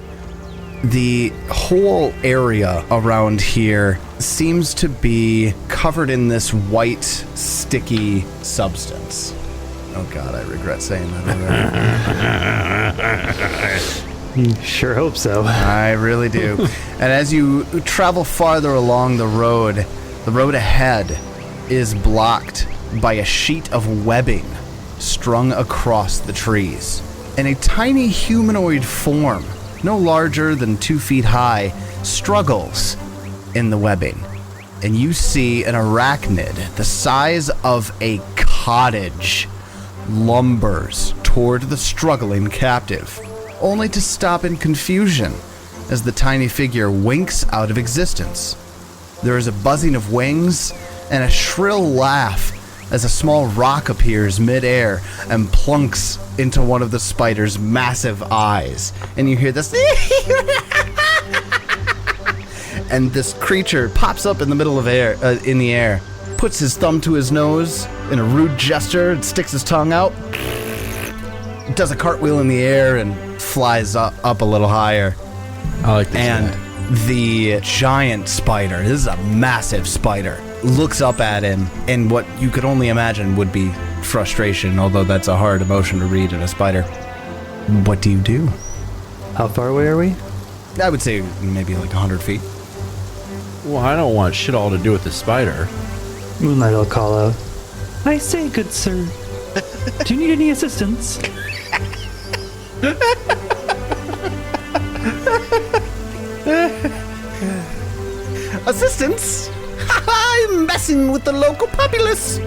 The whole area around here seems to be covered in this white, sticky substance. Oh god, I regret saying that already. You sure hope so. I really do. And as you travel farther along the road ahead is blocked by a sheet of webbing strung across the trees. And a tiny humanoid form, no larger than 2 feet high, struggles in the webbing. And you see an arachnid the size of a cottage lumbers toward the struggling captive, only to stop in confusion as the tiny figure winks out of existence. There is a buzzing of wings and a shrill laugh as a small rock appears midair and plunks into one of the spider's massive eyes. And you hear this and this creature pops up in the middle of in the air, puts his thumb to his nose in a rude gesture and sticks his tongue out, does a cartwheel in the air and flies up a little higher. I like this And guy. the giant spider, this is a massive spider, looks up at him in what you could only imagine would be frustration, although that's a hard emotion to read in a spider. What do you do? How far away are we? I would say maybe like 100 feet. Well, I don't want shit all to do with the spider. Moonlight will call out. I say, good sir. Do you need any assistance? Assistance? I'm messing with the local populace.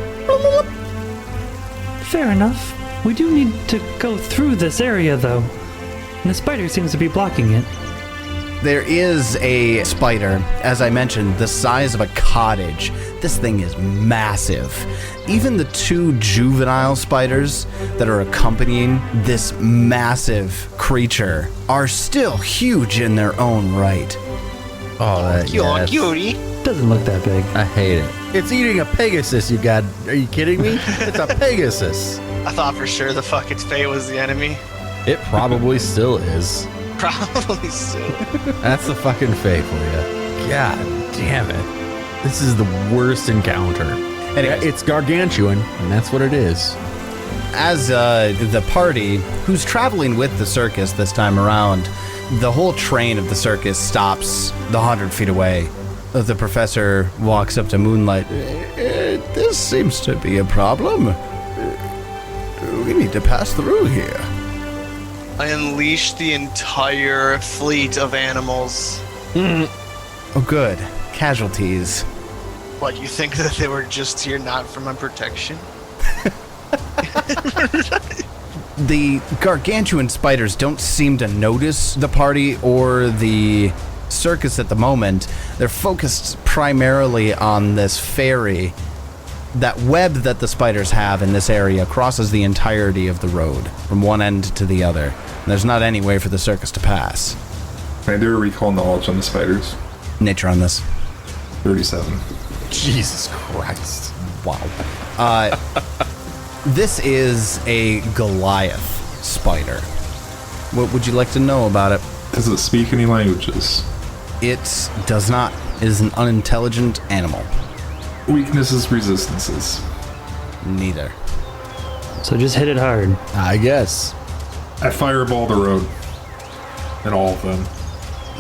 Fair enough. We do need to go through this area, though. And the spider seems to be blocking it. There is a spider, as I mentioned, the size of a cottage. This thing is massive. Even the 2 juvenile spiders that are accompanying this massive creature are still huge in their own right. Oh, that Cutie. Doesn't look that big. I hate it. It's eating a Pegasus, you god. Are you kidding me? It's a Pegasus. I thought for sure the fucking Fae was the enemy. It probably still is. Probably so. That's the fucking Fae for you. God damn it. This is the worst encounter. Anyways. It's gargantuan, and that's what it is. As the party, who's traveling with the circus this time around, the whole train of the circus stops 100 feet away. The professor walks up to Moonlight. This seems to be a problem. We need to pass through here. I unleashed the entire fleet of animals. Oh, good. Casualties. What, you think that they were just here not for my protection? The gargantuan spiders don't seem to notice the party or the circus at the moment. They're focused primarily on this ferry. That web that the spiders have in this area crosses the entirety of the road from one end to the other. And there's not any way for the circus to pass. Can I do a recall knowledge on the spiders? Nature on this. 37. Jesus Christ. Wow. This is a Goliath spider. What would you like to know about it? Does it speak any languages? It does not. It is an unintelligent animal. Weaknesses, resistances. Neither. So just hit it hard. I guess. I fireball the road. And all of them.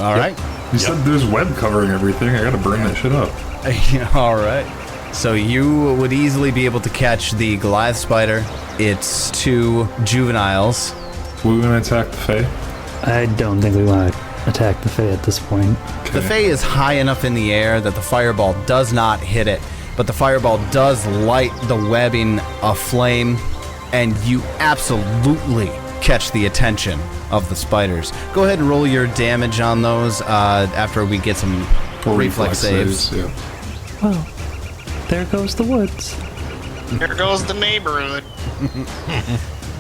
All right. You said there's web covering everything. I gotta burn that shit up. All right. So you would easily be able to catch the Goliath spider. It's 2 juveniles. We gonna attack the Fae? I don't think we want to attack the Fae at this point. The Fae is high enough in the air that the fireball does not hit it, but the fireball does light the webbing aflame, and you absolutely catch the attention of the spiders. Go ahead and roll your damage on those after we get some reflex saves. Yeah. Well, there goes the woods. There goes the neighborhood.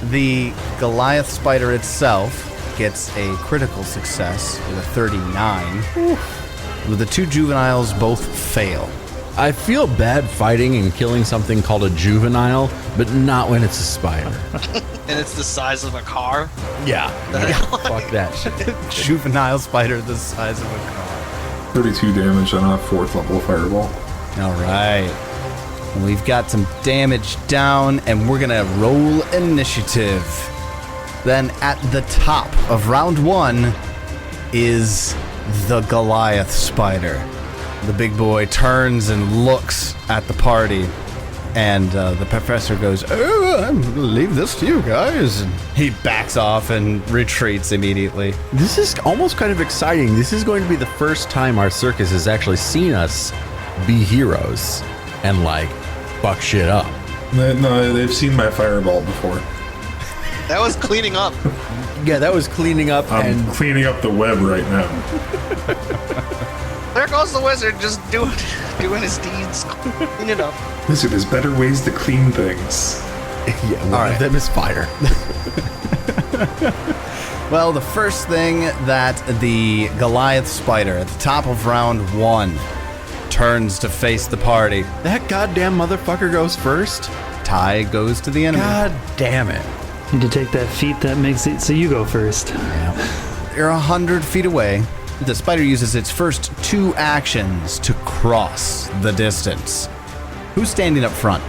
The Goliath spider itself gets a critical success with a 39. The 2 juveniles both fail. I feel bad fighting and killing something called a juvenile, but not when it's a spider. And it's the size of a car. Yeah. Fuck that shit. Juvenile spider the size of a car. 32 damage on a 4th level fireball. All right. We've got some damage down, and we're going to roll initiative. Then at the top of round 1 is the Goliath spider. The big boy turns and looks at the party, and the professor goes, "Oh, I'm going to leave this to you guys." And he backs off and retreats immediately. This is almost kind of exciting. This is going to be the first time our circus has actually seen us be heroes and, like, fuck shit up. No, they've seen my fireball before. That was cleaning up. Yeah, that was cleaning up I'm and... cleaning up the web right now. There goes the wizard just doing his deeds. Clean it up. Listen, there's better ways to clean things. Yeah, one of them is fire. Well, the first thing that the Goliath spider at the top of round 1 turns to face the party. That goddamn motherfucker goes first? Tie goes to the enemy. God damn it. Need to take that feat that makes it so you go first. You're 100 feet away. The spider uses its first 2 actions to cross the distance. Who's standing up front?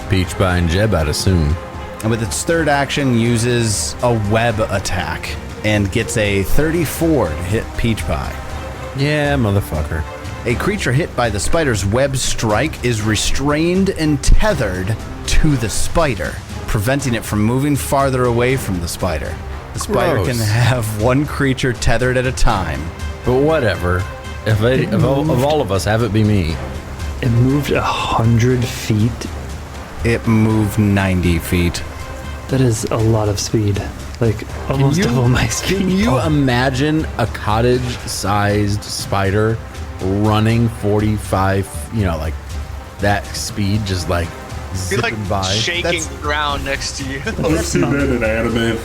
Peach Pie and Jeb, I'd assume. And with its 3rd action, uses a web attack and gets a 34 to hit Peach Pie. Yeah, motherfucker. A creature hit by the spider's web strike is restrained and tethered to the spider, preventing it from moving farther away from the spider. The spider Gross. can have 1 creature tethered at a time. But whatever. If all of us, have it be me. It moved 100 feet. It moved 90 feet. That is a lot of speed. Like, almost double my speed. Can you imagine a cottage-sized spider running 45, like that speed, just like You're zipping like by? shaking the ground next to you. I've seen that in anime.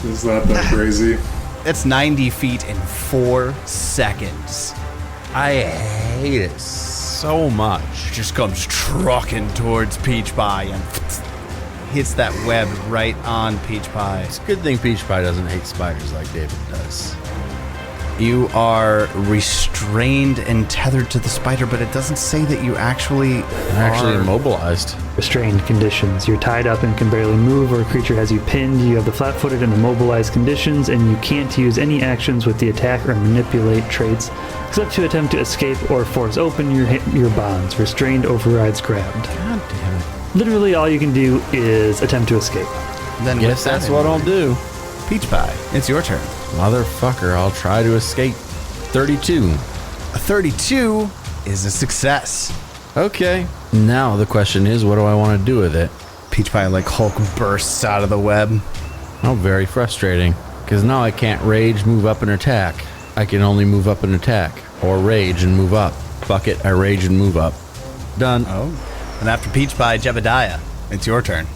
It's not that crazy. That's 90 feet in 4 seconds. I hate it so much. Just comes trucking towards Peach Pie and hits that web right on Peach Pie. It's a good thing Peach Pie doesn't hate spiders like David does. You are restrained and tethered to the spider, but it doesn't say that you actually I'm actually are. immobilized. Restrained conditions. You're tied up and can barely move, or a creature has you pinned. You have the flat-footed and immobilized conditions, and you can't use any actions with the attack or manipulate traits, except to attempt to escape or force open your bonds. Restrained overrides grabbed. God damn it. Literally all you can do is attempt to escape. Then Guess with that that's in what I'll mind, do. Peach Pie, it's your turn. Motherfucker, I'll try to escape. 32. A 32 is a success. Okay. Now the question is, what do I want to do with it? Peach Pie like Hulk bursts out of the web. Oh, very frustrating. Because now I can't rage, move up, and attack. I can only move up and attack. Or rage and move up. Fuck it, I rage and move up. Done. Oh. And after Peach Pie, Jebediah, it's your turn.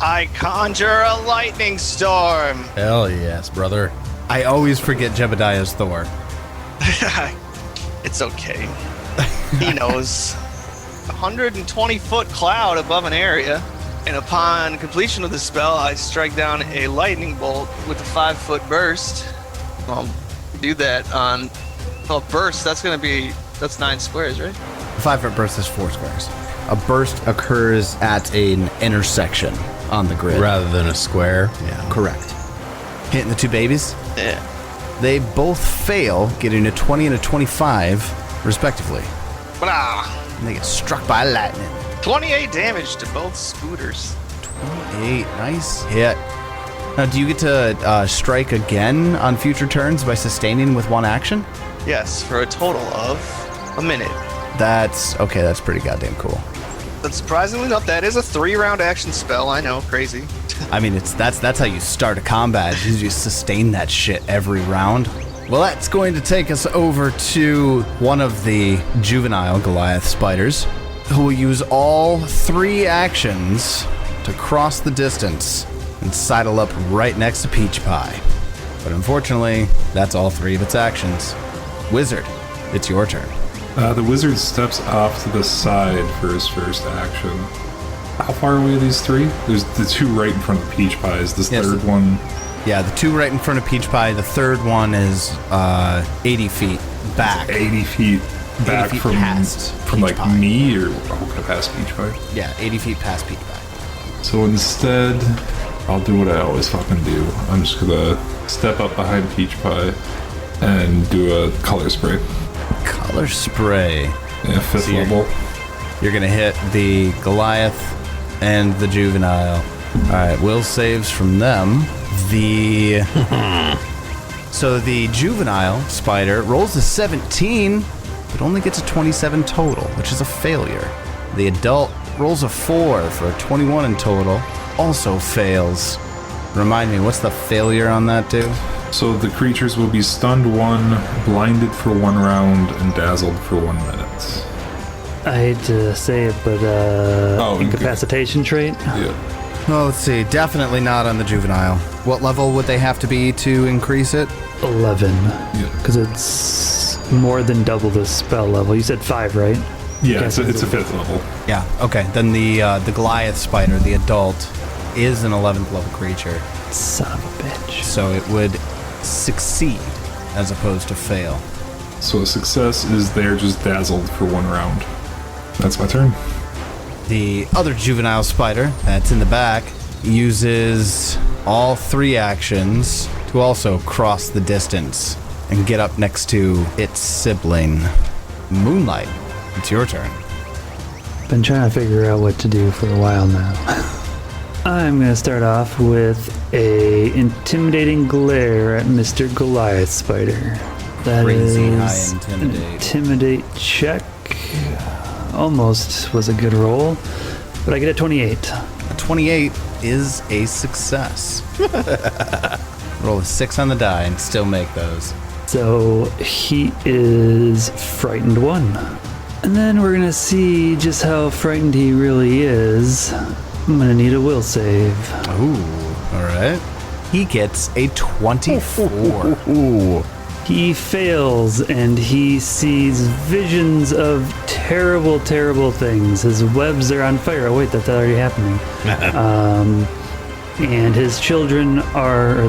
I conjure a lightning storm. Hell yes, brother. I always forget Jebediah's Thor. It's okay. He knows. 120-foot cloud above an area, and upon completion of the spell, I strike down a lightning bolt with a 5-foot burst. I'll do that on burst. That's 9 squares, right? A 5-foot burst is 4 squares. A burst occurs at an intersection on the grid. Rather than a square. Yeah, correct. Hitting the two babies. Yeah. They both fail, getting a 20 and a 25, respectively. Blah. And they get struck by lightning. 28 damage to both scooters. 28, nice hit. Now, do you get to strike again on future turns by sustaining with one action? Yes, for a total of a minute. That's okay. That's pretty goddamn cool. But surprisingly enough, that is a 3-round action spell. I know, crazy. I mean, that's how you start a combat. You just sustain that shit every round. Well, that's going to take us over to one of the juvenile Goliath spiders, who will use all 3 actions to cross the distance and sidle up right next to Peach Pie. But unfortunately, that's all 3 of its actions. Wizard, it's your turn. The wizard steps off to the side for his first action. How far away are these 3? There's the 2 right in front of Peach Pie. Is this Yes. third one? Yeah, the 2 right in front of Peach Pie. The third one is 80 feet back. 80 feet back 80 feet from past Peach like Pie. me, or past Peach Pie? Yeah, 80 feet past Peach Pie. So instead, I'll do what I always fucking do. I'm just gonna step up behind Peach Pie and do a color spray. Color spray. Yeah, 5th So you're- level. You're going to hit the Goliath and the Juvenile. All right, will saves from them. So the Juvenile spider rolls a 17, but only gets a 27 total, which is a failure. The adult rolls a 4 for a 21 in total, also fails. Remind me, what's the failure on that, dude? So the creatures will be stunned 1, blinded for 1 round, and dazzled for 1 minute. I hate to say it, but incapacitation trait. Yeah. Well, let's see. Definitely not on the Juvenile. What level would they have to be to increase it? 11. Yeah. Because it's more than double the spell level. You said 5, right? Yeah, Okay, it's a 5th level. Yeah, okay. Then the Goliath spider, the adult, is an 11th level creature. Son of a bitch. So it would succeed as opposed to fail. So a success is they're just dazzled for 1 round. That's my turn. The other juvenile spider that's in the back uses all 3 actions to also cross the distance and get up next to its sibling, Moonlight. It's your turn. Been trying to figure out what to do for a while now. I'm gonna start off with a intimidating glare at Mr. Goliath Spider. That Crazy is high intimidate. an intimidate check. Almost was a good roll, but I get a 28. A 28 is a success. Roll a 6 on the die and still make those. So he is frightened 1. And then we're gonna see just how frightened he really is. I'm gonna need a will save. Ooh, all right. He gets a 24. He fails and he sees visions of terrible, terrible things. His webs are on fire. Oh wait, that's already happening. And his children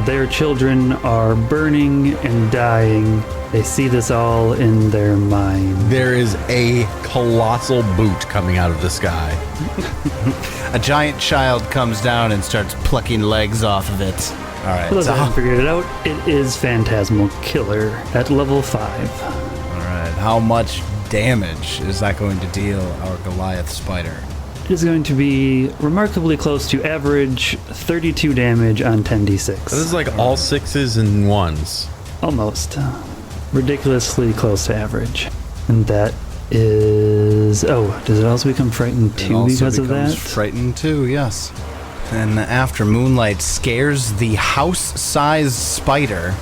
their children are burning and dying. They see this all in their mind. There is a colossal boot coming out of the sky. A giant child comes down and starts plucking legs off of it. All right. For those that haven't figured it out, it is Phantasmal Killer at level 5. All right. How much damage is that going to deal our Goliath spider? It is going to be remarkably close to average 32 damage on 10d6. This is like all 6s and 1s. Almost. Ridiculously close to average. And that is... Oh, does it also become frightened 2 because of that? Frightened 2, yes. And after Moonlight scares the house-sized spider,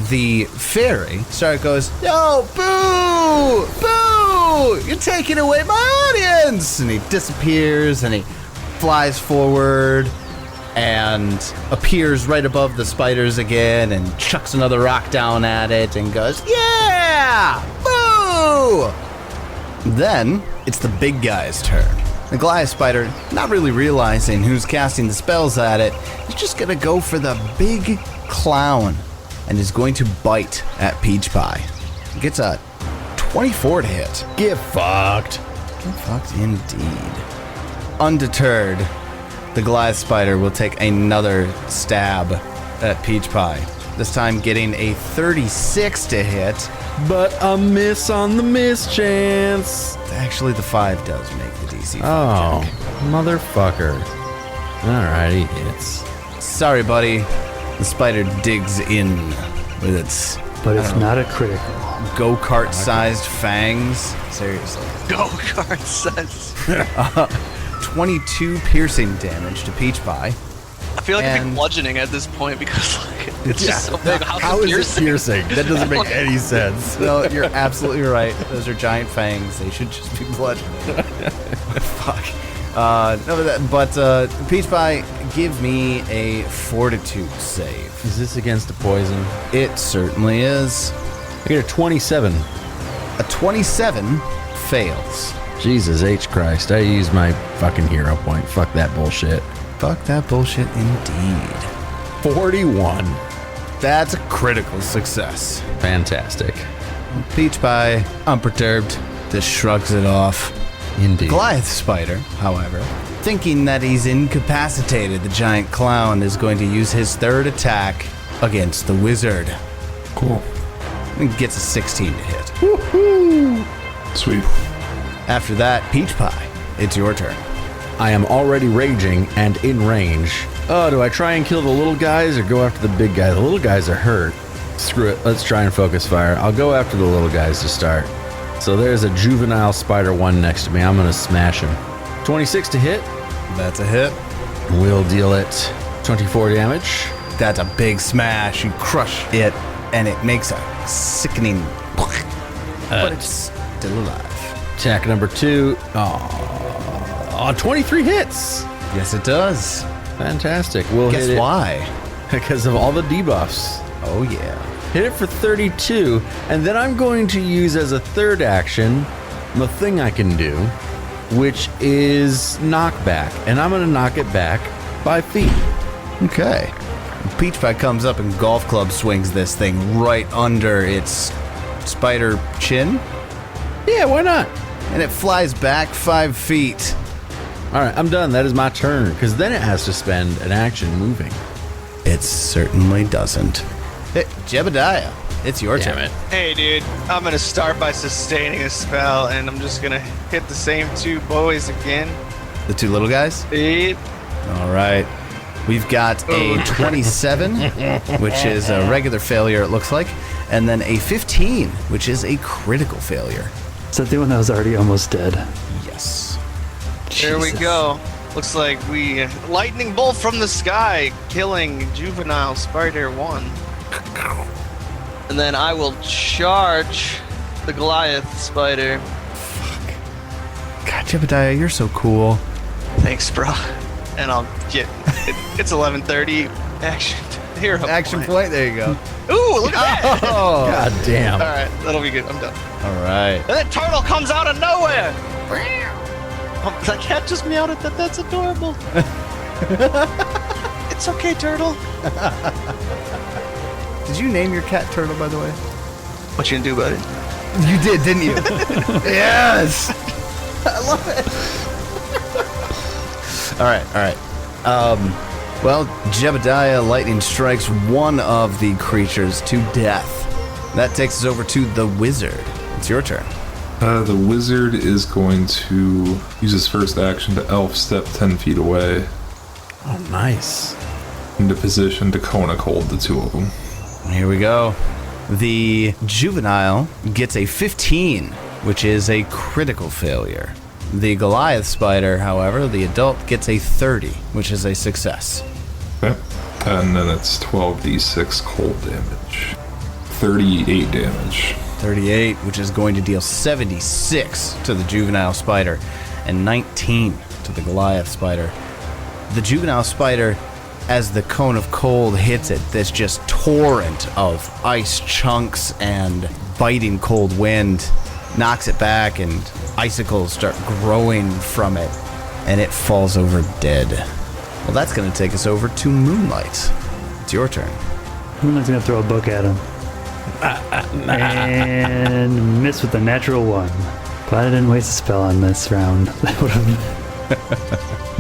the fairy goes, "Yo, boo! Boo! You're taking away my audience!" And he disappears and he flies forward and appears right above the spiders again and chucks another rock down at it and goes, "Yeah! Boo!" Then it's the big guy's turn. The Goliath spider, not really realizing who's casting the spells at it, is just gonna go for the big clown and is going to bite at Peach Pie. Gets a 24 to hit. Get fucked. Get fucked indeed. Undeterred, the Goliath spider will take another stab at Peach Pie. This time getting a 36 to hit. But a miss on the miss chance. Actually, the 5 does make the DC 5 Oh, check. motherfucker. Alright, he hits. Sorry, buddy. The spider digs in with its But it's not a critical. go-kart-sized fangs. Seriously. Go-kart says. 22 piercing damage to Peach Pie. I feel like it'd be And- bludgeoning at this point because like it's just so big. How is it piercing? That doesn't make any sense. No, you're absolutely right. Those are giant fangs. They should just be bludgeoning. Fuck. But Peach Pie, give me a fortitude save. Is this against a poison? It certainly is. I get a 27. A 27 fails. Jesus H. Christ. I used my fucking hero point. Fuck that bullshit. Fuck that bullshit indeed. 41. That's a critical success. Fantastic. Peach Pie, unperturbed, just shrugs it off. Indeed. Goliath Spider, however, thinking that he's incapacitated, the giant clown is going to use his third attack against the wizard. Cool. And gets a 16 to hit. Sweet. After that, Peach Pie, it's your turn. I am already raging and in range. Oh, do I try and kill the little guys or go after the big guy? The little guys are hurt. Screw it. Let's try and focus fire. I'll go after the little guys to start. So there's a juvenile spider 1 next to me. I'm going to smash him. 26 to hit. That's a hit. We'll deal it 24 damage. That's a big smash. You crush it, and it makes a sickening... but it's still alive. Attack number 2. Oh, 23 hits. Yes, it does. Fantastic. We'll Guess hit it why? because of all the debuffs. Oh, yeah. Hit it for 32, and then I'm going to use as a third action the thing I can do, which is knockback, and I'm going to knock it back 5 feet. Okay. Peach Pie comes up and golf club swings this thing right under its spider chin, Yeah, why not? and it flies back 5 feet. All right, I'm done. That is my turn, because then it has to spend an action moving. It certainly doesn't. Hey, Jebediah, it's your Damn turn. it. Hey, dude, I'm gonna start by sustaining a spell, and I'm just gonna hit the same 2 boys again. The 2 little guys? Yep. All right. We've got a 27, which is a regular failure, it looks like, and then a 15, which is a critical failure. Is that the one that was already almost dead? Yes. There we Jesus. go. Looks like we lightning bolt from the sky, killing juvenile spider 1. And then I will charge the Goliath spider. God, Jebediah, you're so cool. Thanks, bro. And I'll get it's 11:30 action hero Action point. There you go. Ooh, look at that! Oh, God damn. All right, that'll be good. I'm done. all right. And that turtle comes out of nowhere. That cat just meowed at that. That's adorable. It's okay, turtle. Did you name your cat Turtle, by the way? What you gonna do about it? You did, didn't you? Yes. I love it. All right. Well, Jebediah lightning strikes one of the creatures to death. That takes us over to the wizard. It's your turn. The wizard is going to use his first action to elf step 10 feet away Oh, nice. into position to cone a cold the two of them. Here we go. The juvenile gets a 15, which is a critical failure. The Goliath spider, however, the adult, gets a 30, which is a success. Okay. And then it's 12d6 cold damage. 38 damage. 38, which is going to deal 76 to the juvenile spider, and 19 to the Goliath spider. The juvenile spider, as the cone of cold hits it, this just torrent of ice chunks and biting cold wind knocks it back, and icicles start growing from it, and it falls over dead. Well, that's going to take us over to Moonlight. It's your turn. Moonlight's gonna throw a book at him. And miss with a natural 1. Glad I didn't waste a spell on this round.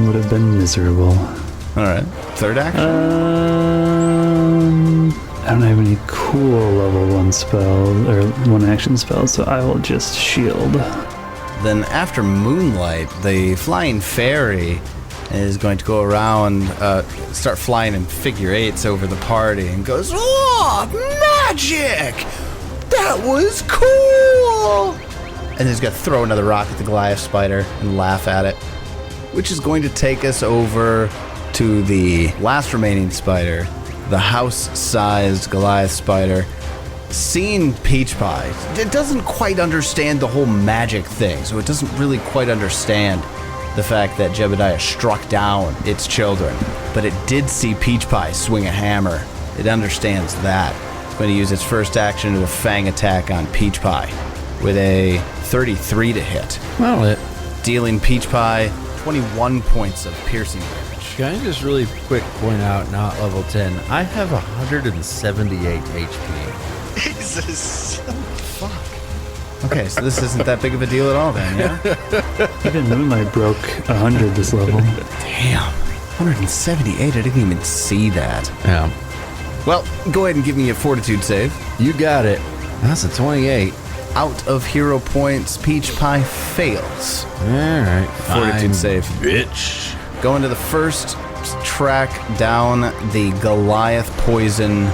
That would have been miserable. All right. Third action? I don't have any cool level 1 spell or 1 action spells, so I will just shield. Then after Moonlight, the flying fairy is going to go around, start flying in figure eights over the party and goes, "Oh, magic! That was cool!" And he's going to throw another rock at the Goliath spider and laugh at it, which is going to take us over to the last remaining spider, the house-sized Goliath spider. Seeing Peach Pie, it doesn't quite understand the whole magic thing, so it doesn't really quite understand the fact that Jebediah struck down its children. But it did see Peach Pie swing a hammer. It understands that. It's going to use its first action to a fang attack on Peach Pie with a 33 to hit, Well, it. dealing Peach Pie 21 points of piercing damage. Can I just really quick point out, not level 10, I have 178 HP. Jesus. Okay, so this isn't that big of a deal at all then, yeah? Even Moonlight broke 100 this level. Damn, 178, I didn't even see that. Yeah. Well, go ahead and give me a fortitude save. You got it. That's a 28. Out of hero points, Peach Pie fails. Alright. Fortitude save. Bitch. Going to the first, track down the Goliath poison,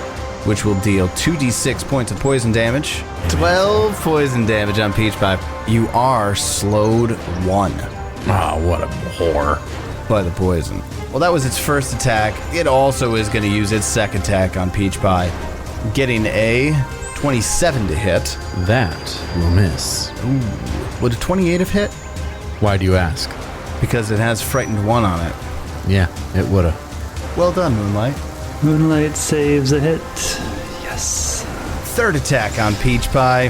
which will deal 2d6 points of poison damage. 12 poison damage on Peach Pie. You are slowed 1 Oh, what a whore. by the poison. Well, that was its first attack. It also is going to use its second attack on Peach Pie, getting a 27 to hit. That will miss. Would a 28 have hit? Why do you ask? Because it has frightened 1 on it. Yeah, it would've. Well done, Moonlight. Moonlight saves a hit. Yes. Third attack on Peach Pie.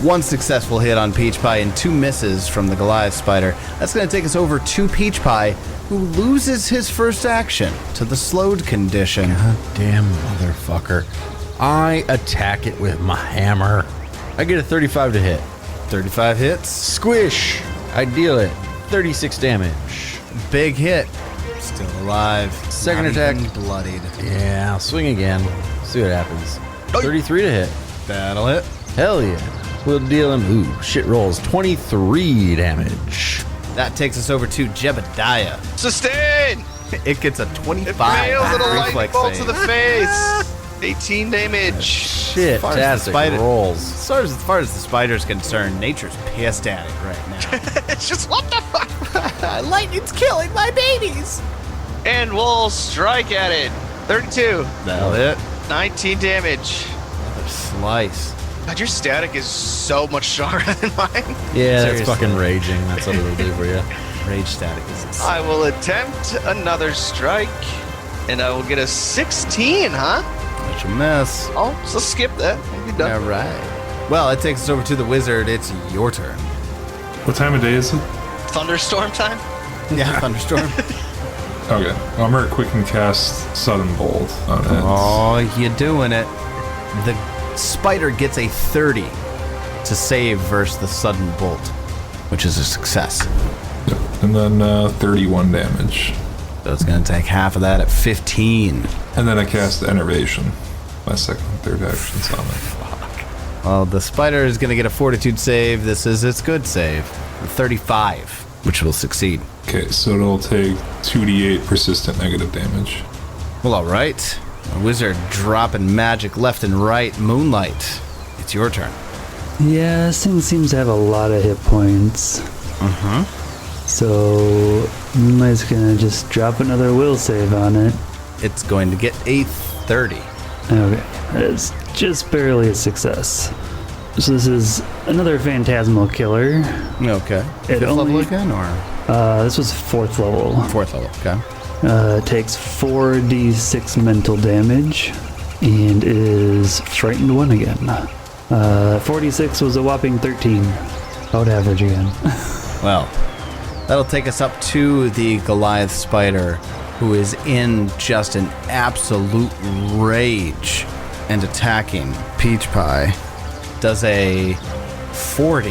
1 successful hit on Peach Pie and 2 misses from the Goliath spider. That's going to take us over to Peach Pie, who loses his first action to the slowed condition. God damn motherfucker. I attack it with my hammer. I get a 35 to hit. 35 hits. Squish! I deal it. 36 damage. Big hit. Still alive. Second Not attack. even bloodied. Yeah, I'll swing again. See what happens. 33 to hit. That'll hit. Hell yeah. We'll deal him, shit rolls, 23 damage. That takes us over to Jebediah. Sustain! It gets a 25. It fails at a lightning reflex bolt to save. the face. 18 damage. Shit, far as the fantastic spider- rolls. As far as the spider's concerned, nature's pissed at it right now. It's just, what the fuck? Lightning's killing my babies. And we'll strike at it. 32. That'll hit. 19 damage. Another slice. God, your static is so much stronger than mine. Yeah, that's Seriously. fucking raging. That's what it'll do for you. Rage static is insane. I will attempt another strike. And I will get a 16, huh? Such a mess. Oh, so skip that. We'll be All done. right. Well, it takes us over to the wizard. It's your turn. What time of day is it? Thunderstorm time? Yeah, thunderstorm. Okay. I'm gonna quick and cast Sudden Bolt on it. Oh, you doing it. The spider gets a 30 to save versus the sudden bolt, which is a success. Yep. And then 31 damage. So it's going to take half of that at 15. And then I cast Enervation. My second and third actions on it. Well, the spider is going to get a fortitude save. This is its good save. 35, which will succeed. Okay, so it'll take 2d8 persistent negative damage. Well, all right. A wizard dropping magic left and right. Moonlight, it's your turn. Yeah, this thing seems to have a lot of hit points. So, Moonlight's gonna just drop another will save on it. It's going to get a 30. Okay, it's just barely a success. So this is another phantasmal killer. Okay. It Fifth level only- again, or This was 4th level. fourth level? Okay. Takes 4d6 mental damage and is frightened 1 again. 4d6 was a whopping 13. About average again. Well, that'll take us up to the Goliath spider, who is in just an absolute rage and attacking Peach Pie. Does a 40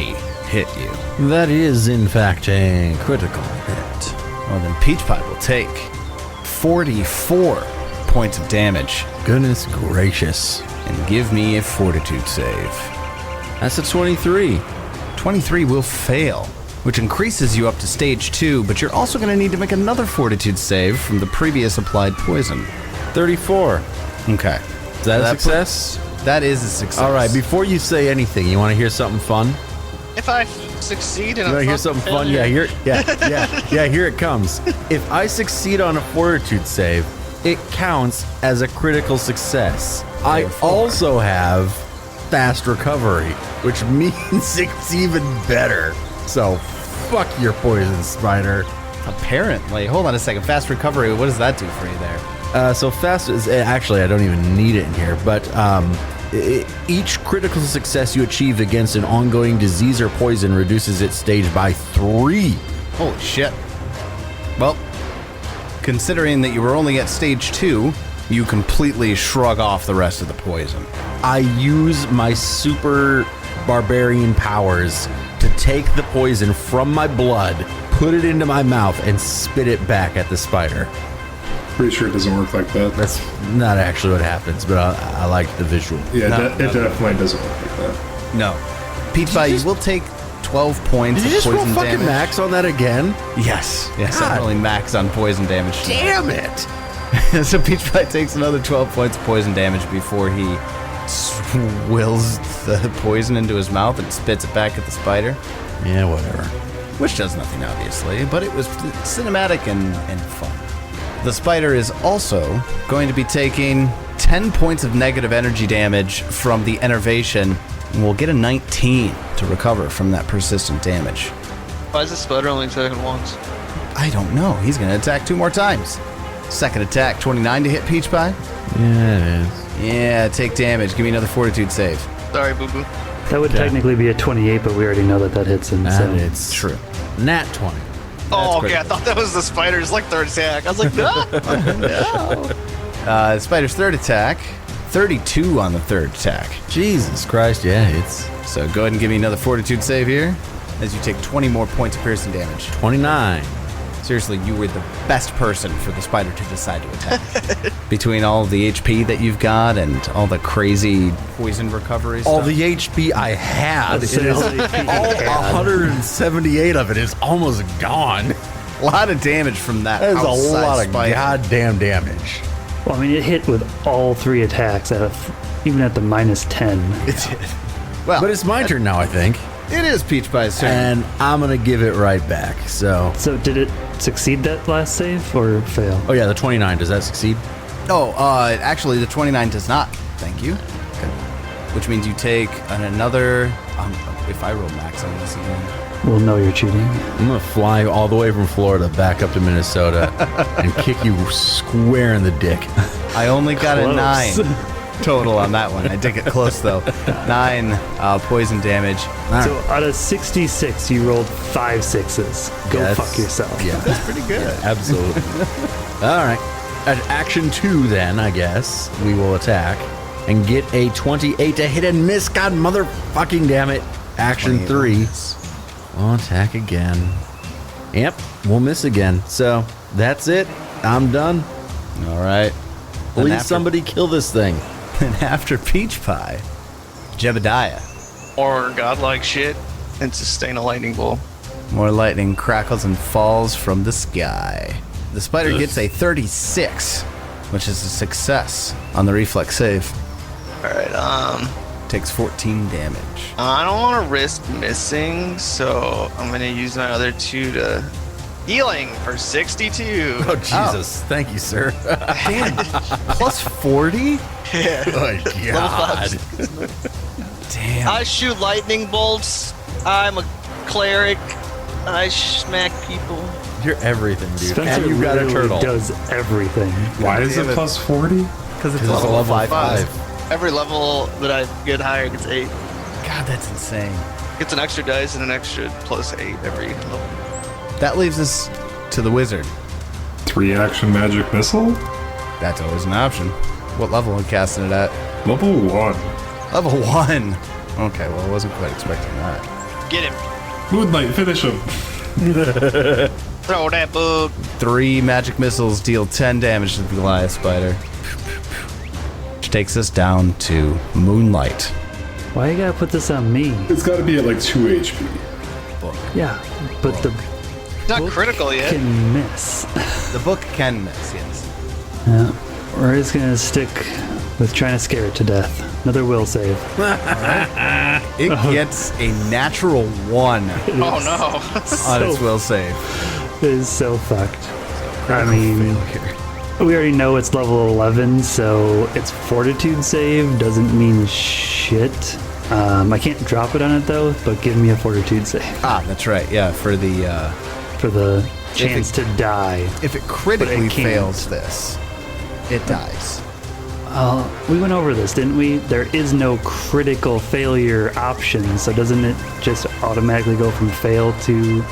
hit you? That is, in fact, a critical hit. Well, then Peach Pie will take 44 points of damage Goodness gracious. and give me a fortitude save. That's a 23. 23 will fail, which increases you up to stage 2, but you're also going to need to make another fortitude save from the previous applied poison. 34. Okay. Is that a That success? That is a success. All right, before you say anything, you want to hear something fun? If I succeed in You a want to hear something fun? Yeah, here it comes. If I succeed on a fortitude save, it counts as a critical success. I also have fast recovery, which means it's even better. So, fuck your poison spider. Apparently. Hold on a second. Fast recovery, what does that do for you there? So fast is actually I don't even need it in here, but each critical success you achieve against an ongoing disease or poison reduces its stage by 3. Holy shit. Well, considering that you were only at stage 2, you completely shrug off the rest of the poison. I use my super barbarian powers to take the poison from my blood, put it into my mouth, and spit it back at the spider. Pretty sure it doesn't work like that. That's not actually what happens, but I like the visual. Yeah, No, it definitely doesn't work like that. No. Peach Pie, you will take 12 points Did you of just roll poison fucking damage. max on that again? Yes. Yes, God. I'm rolling max on poison damage. Damn it! So Peach Pie takes another 12 points of poison damage before he swills the poison into his mouth and spits it back at the spider. Yeah, whatever. Which does nothing, obviously, but it was cinematic and fun. The spider is also going to be taking 10 points of negative energy damage from the enervation, and will get a 19 to recover from that persistent damage. Why is the spider only attacking once? I don't know. He's going to attack 2 more times. Second attack, 29 to hit Peach Pie. Yeah, it is. Yeah, take damage. Give me another fortitude save. Sorry, boo boo. That would technically be a 28, but we already know that hits him. And So. it's True. nat 20. Oh, okay. great. I thought that was the spider's like third attack. I was like, no. Spider's third attack, 32 on the third attack. Jesus Christ, yeah, it's So go ahead and give me another fortitude save here, as you take 20 more points of piercing damage. 29. Seriously, you were the best person for the spider to decide to attack. Between all the HP that you've got and all the crazy poison recovery All stuff. the HP I had, Let's say all the HP all you had. 178 of it is almost gone. A lot of damage from that That is a outside lot of spider. goddamn damage. Well, I mean, it hit with all 3 attacks even at the -10. It did. Well, But it's my turn now, I think. it is Peach Pie's turn. And I'm going to give it right back. So, Did it succeed that last save or fail? oh yeah, the 29, does that succeed? Actually, the 29 does not. Thank you. Okay. Which means you take another. If I roll max on this again. We'll know you're cheating. I'm going to fly all the way from Florida back up to Minnesota and kick you square in the dick. I only got a Close. 9 total on that one. I did get close though. 9 poison damage. So out of 66, you rolled 5 6s. Go That's- fuck yourself. Yeah. That's pretty good. Absolutely. All right. At action 2, then, I guess, we will attack and get a 28 to hit and miss. God motherfucking damn it. Action 3. We'll attack again. Yep, we'll miss again. So, that's it. I'm done. All right. Please somebody kill this thing. And after Peach Pie, Jebediah. Or godlike shit and sustain a lightning bolt. More lightning crackles and falls from the sky. The spider gets a 36, which is a success on the reflex save. Alright, Takes 14 damage. I don't want to risk missing, so I'm going to use my other 2 to healing for 62. Oh, Jesus. Thank you, sir. Damn. Plus 40? Yeah. Oh, God. Damn. I shoot lightning bolts. I'm a cleric. I smack people. You're everything, dude. Spencer and you got a literally turtle. does everything. Why is damn it it. plus 40? Because it's It's a level 5. Every level that I get higher gets 8. God, that's insane. Gets an extra dice and an extra plus 8 every level. That leaves us to the wizard. 3 action magic missile? That's always an option. What level are we casting it at? Level 1. Level 1. Okay, well, I wasn't quite expecting that. Get him. Moonlight, finish him. Throw that bug. 3 magic missiles deal 10 damage to the Goliath spider. Which takes us down to Moonlight. Why you gotta put this on me? It's got to be at like 2 HP. Yeah, but the It's not critical yet. can miss. The book can miss, yes. Yeah, we're just gonna stick with trying to scare it to death. Another will save. It gets a natural 1 Oh no. on its will save. It is so fucked. I mean, we already know it's level 11, so its fortitude save doesn't mean shit. I can't drop it on it though, but give me a fortitude save Ah, that's right. Yeah, for the for the chance to die. if it critically can't. fails this, it dies. We went over this, didn't we? There is no critical failure option, so doesn't it just automatically go from fail to...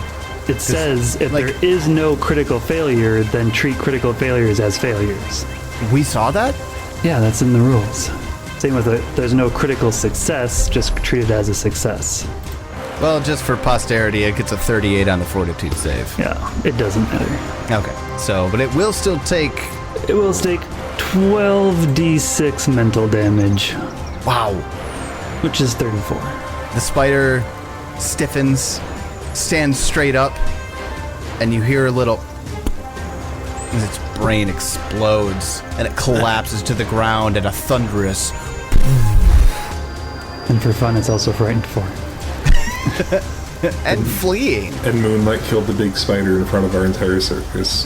It says if like- there is no critical failure, then treat critical failures as failures. We saw that? Yeah, that's in the rules. Same with there's no critical success, just treat it as a success. Well, just for posterity, it gets a 38 on the fortitude save. Yeah, it doesn't matter. Okay, so, but it will still take... It will take 12d6 mental damage, Wow. which is 34. The spider stiffens, stands straight up, and you hear a little... as its brain explodes, and it collapses to the ground at a thunderous... And for fun, it's also frightened 4. and fleeing. And Moonlight killed the big spider in front of our entire circus.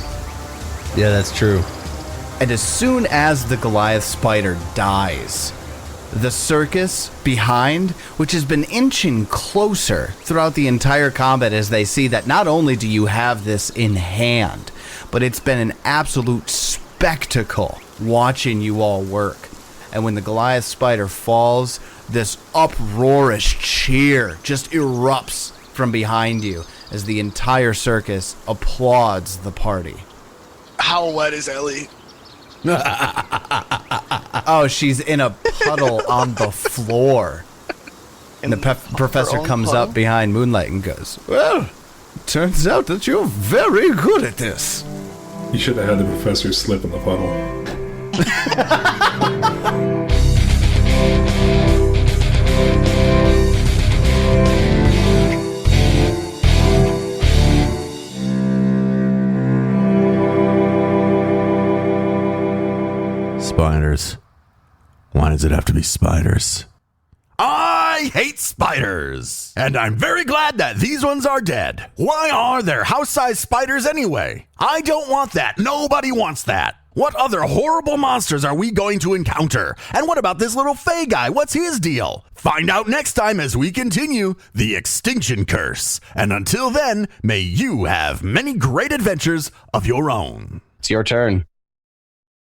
Yeah, that's true. And as soon as the Goliath spider dies, the circus behind, which has been inching closer throughout the entire combat as they see that not only do you have this in hand, but it's been an absolute spectacle watching you all work. And when the Goliath spider falls, this uproarious cheer just erupts from behind you as the entire circus applauds the party. How wet is Ellie? Oh, she's in a puddle on the floor. And the professor own comes puddle? up behind Moonlight and goes, "Well, turns out that you're very good at this." You should have had the professor slip in the puddle. does it have to be spiders? I hate spiders! And I'm very glad that these ones are dead. Why are there house-sized spiders anyway? I don't want that. Nobody wants that. What other horrible monsters are we going to encounter? And what about this little Fey guy? What's his deal? Find out next time as we continue the Extinction Curse. And until then, may you have many great adventures of your own. It's your turn.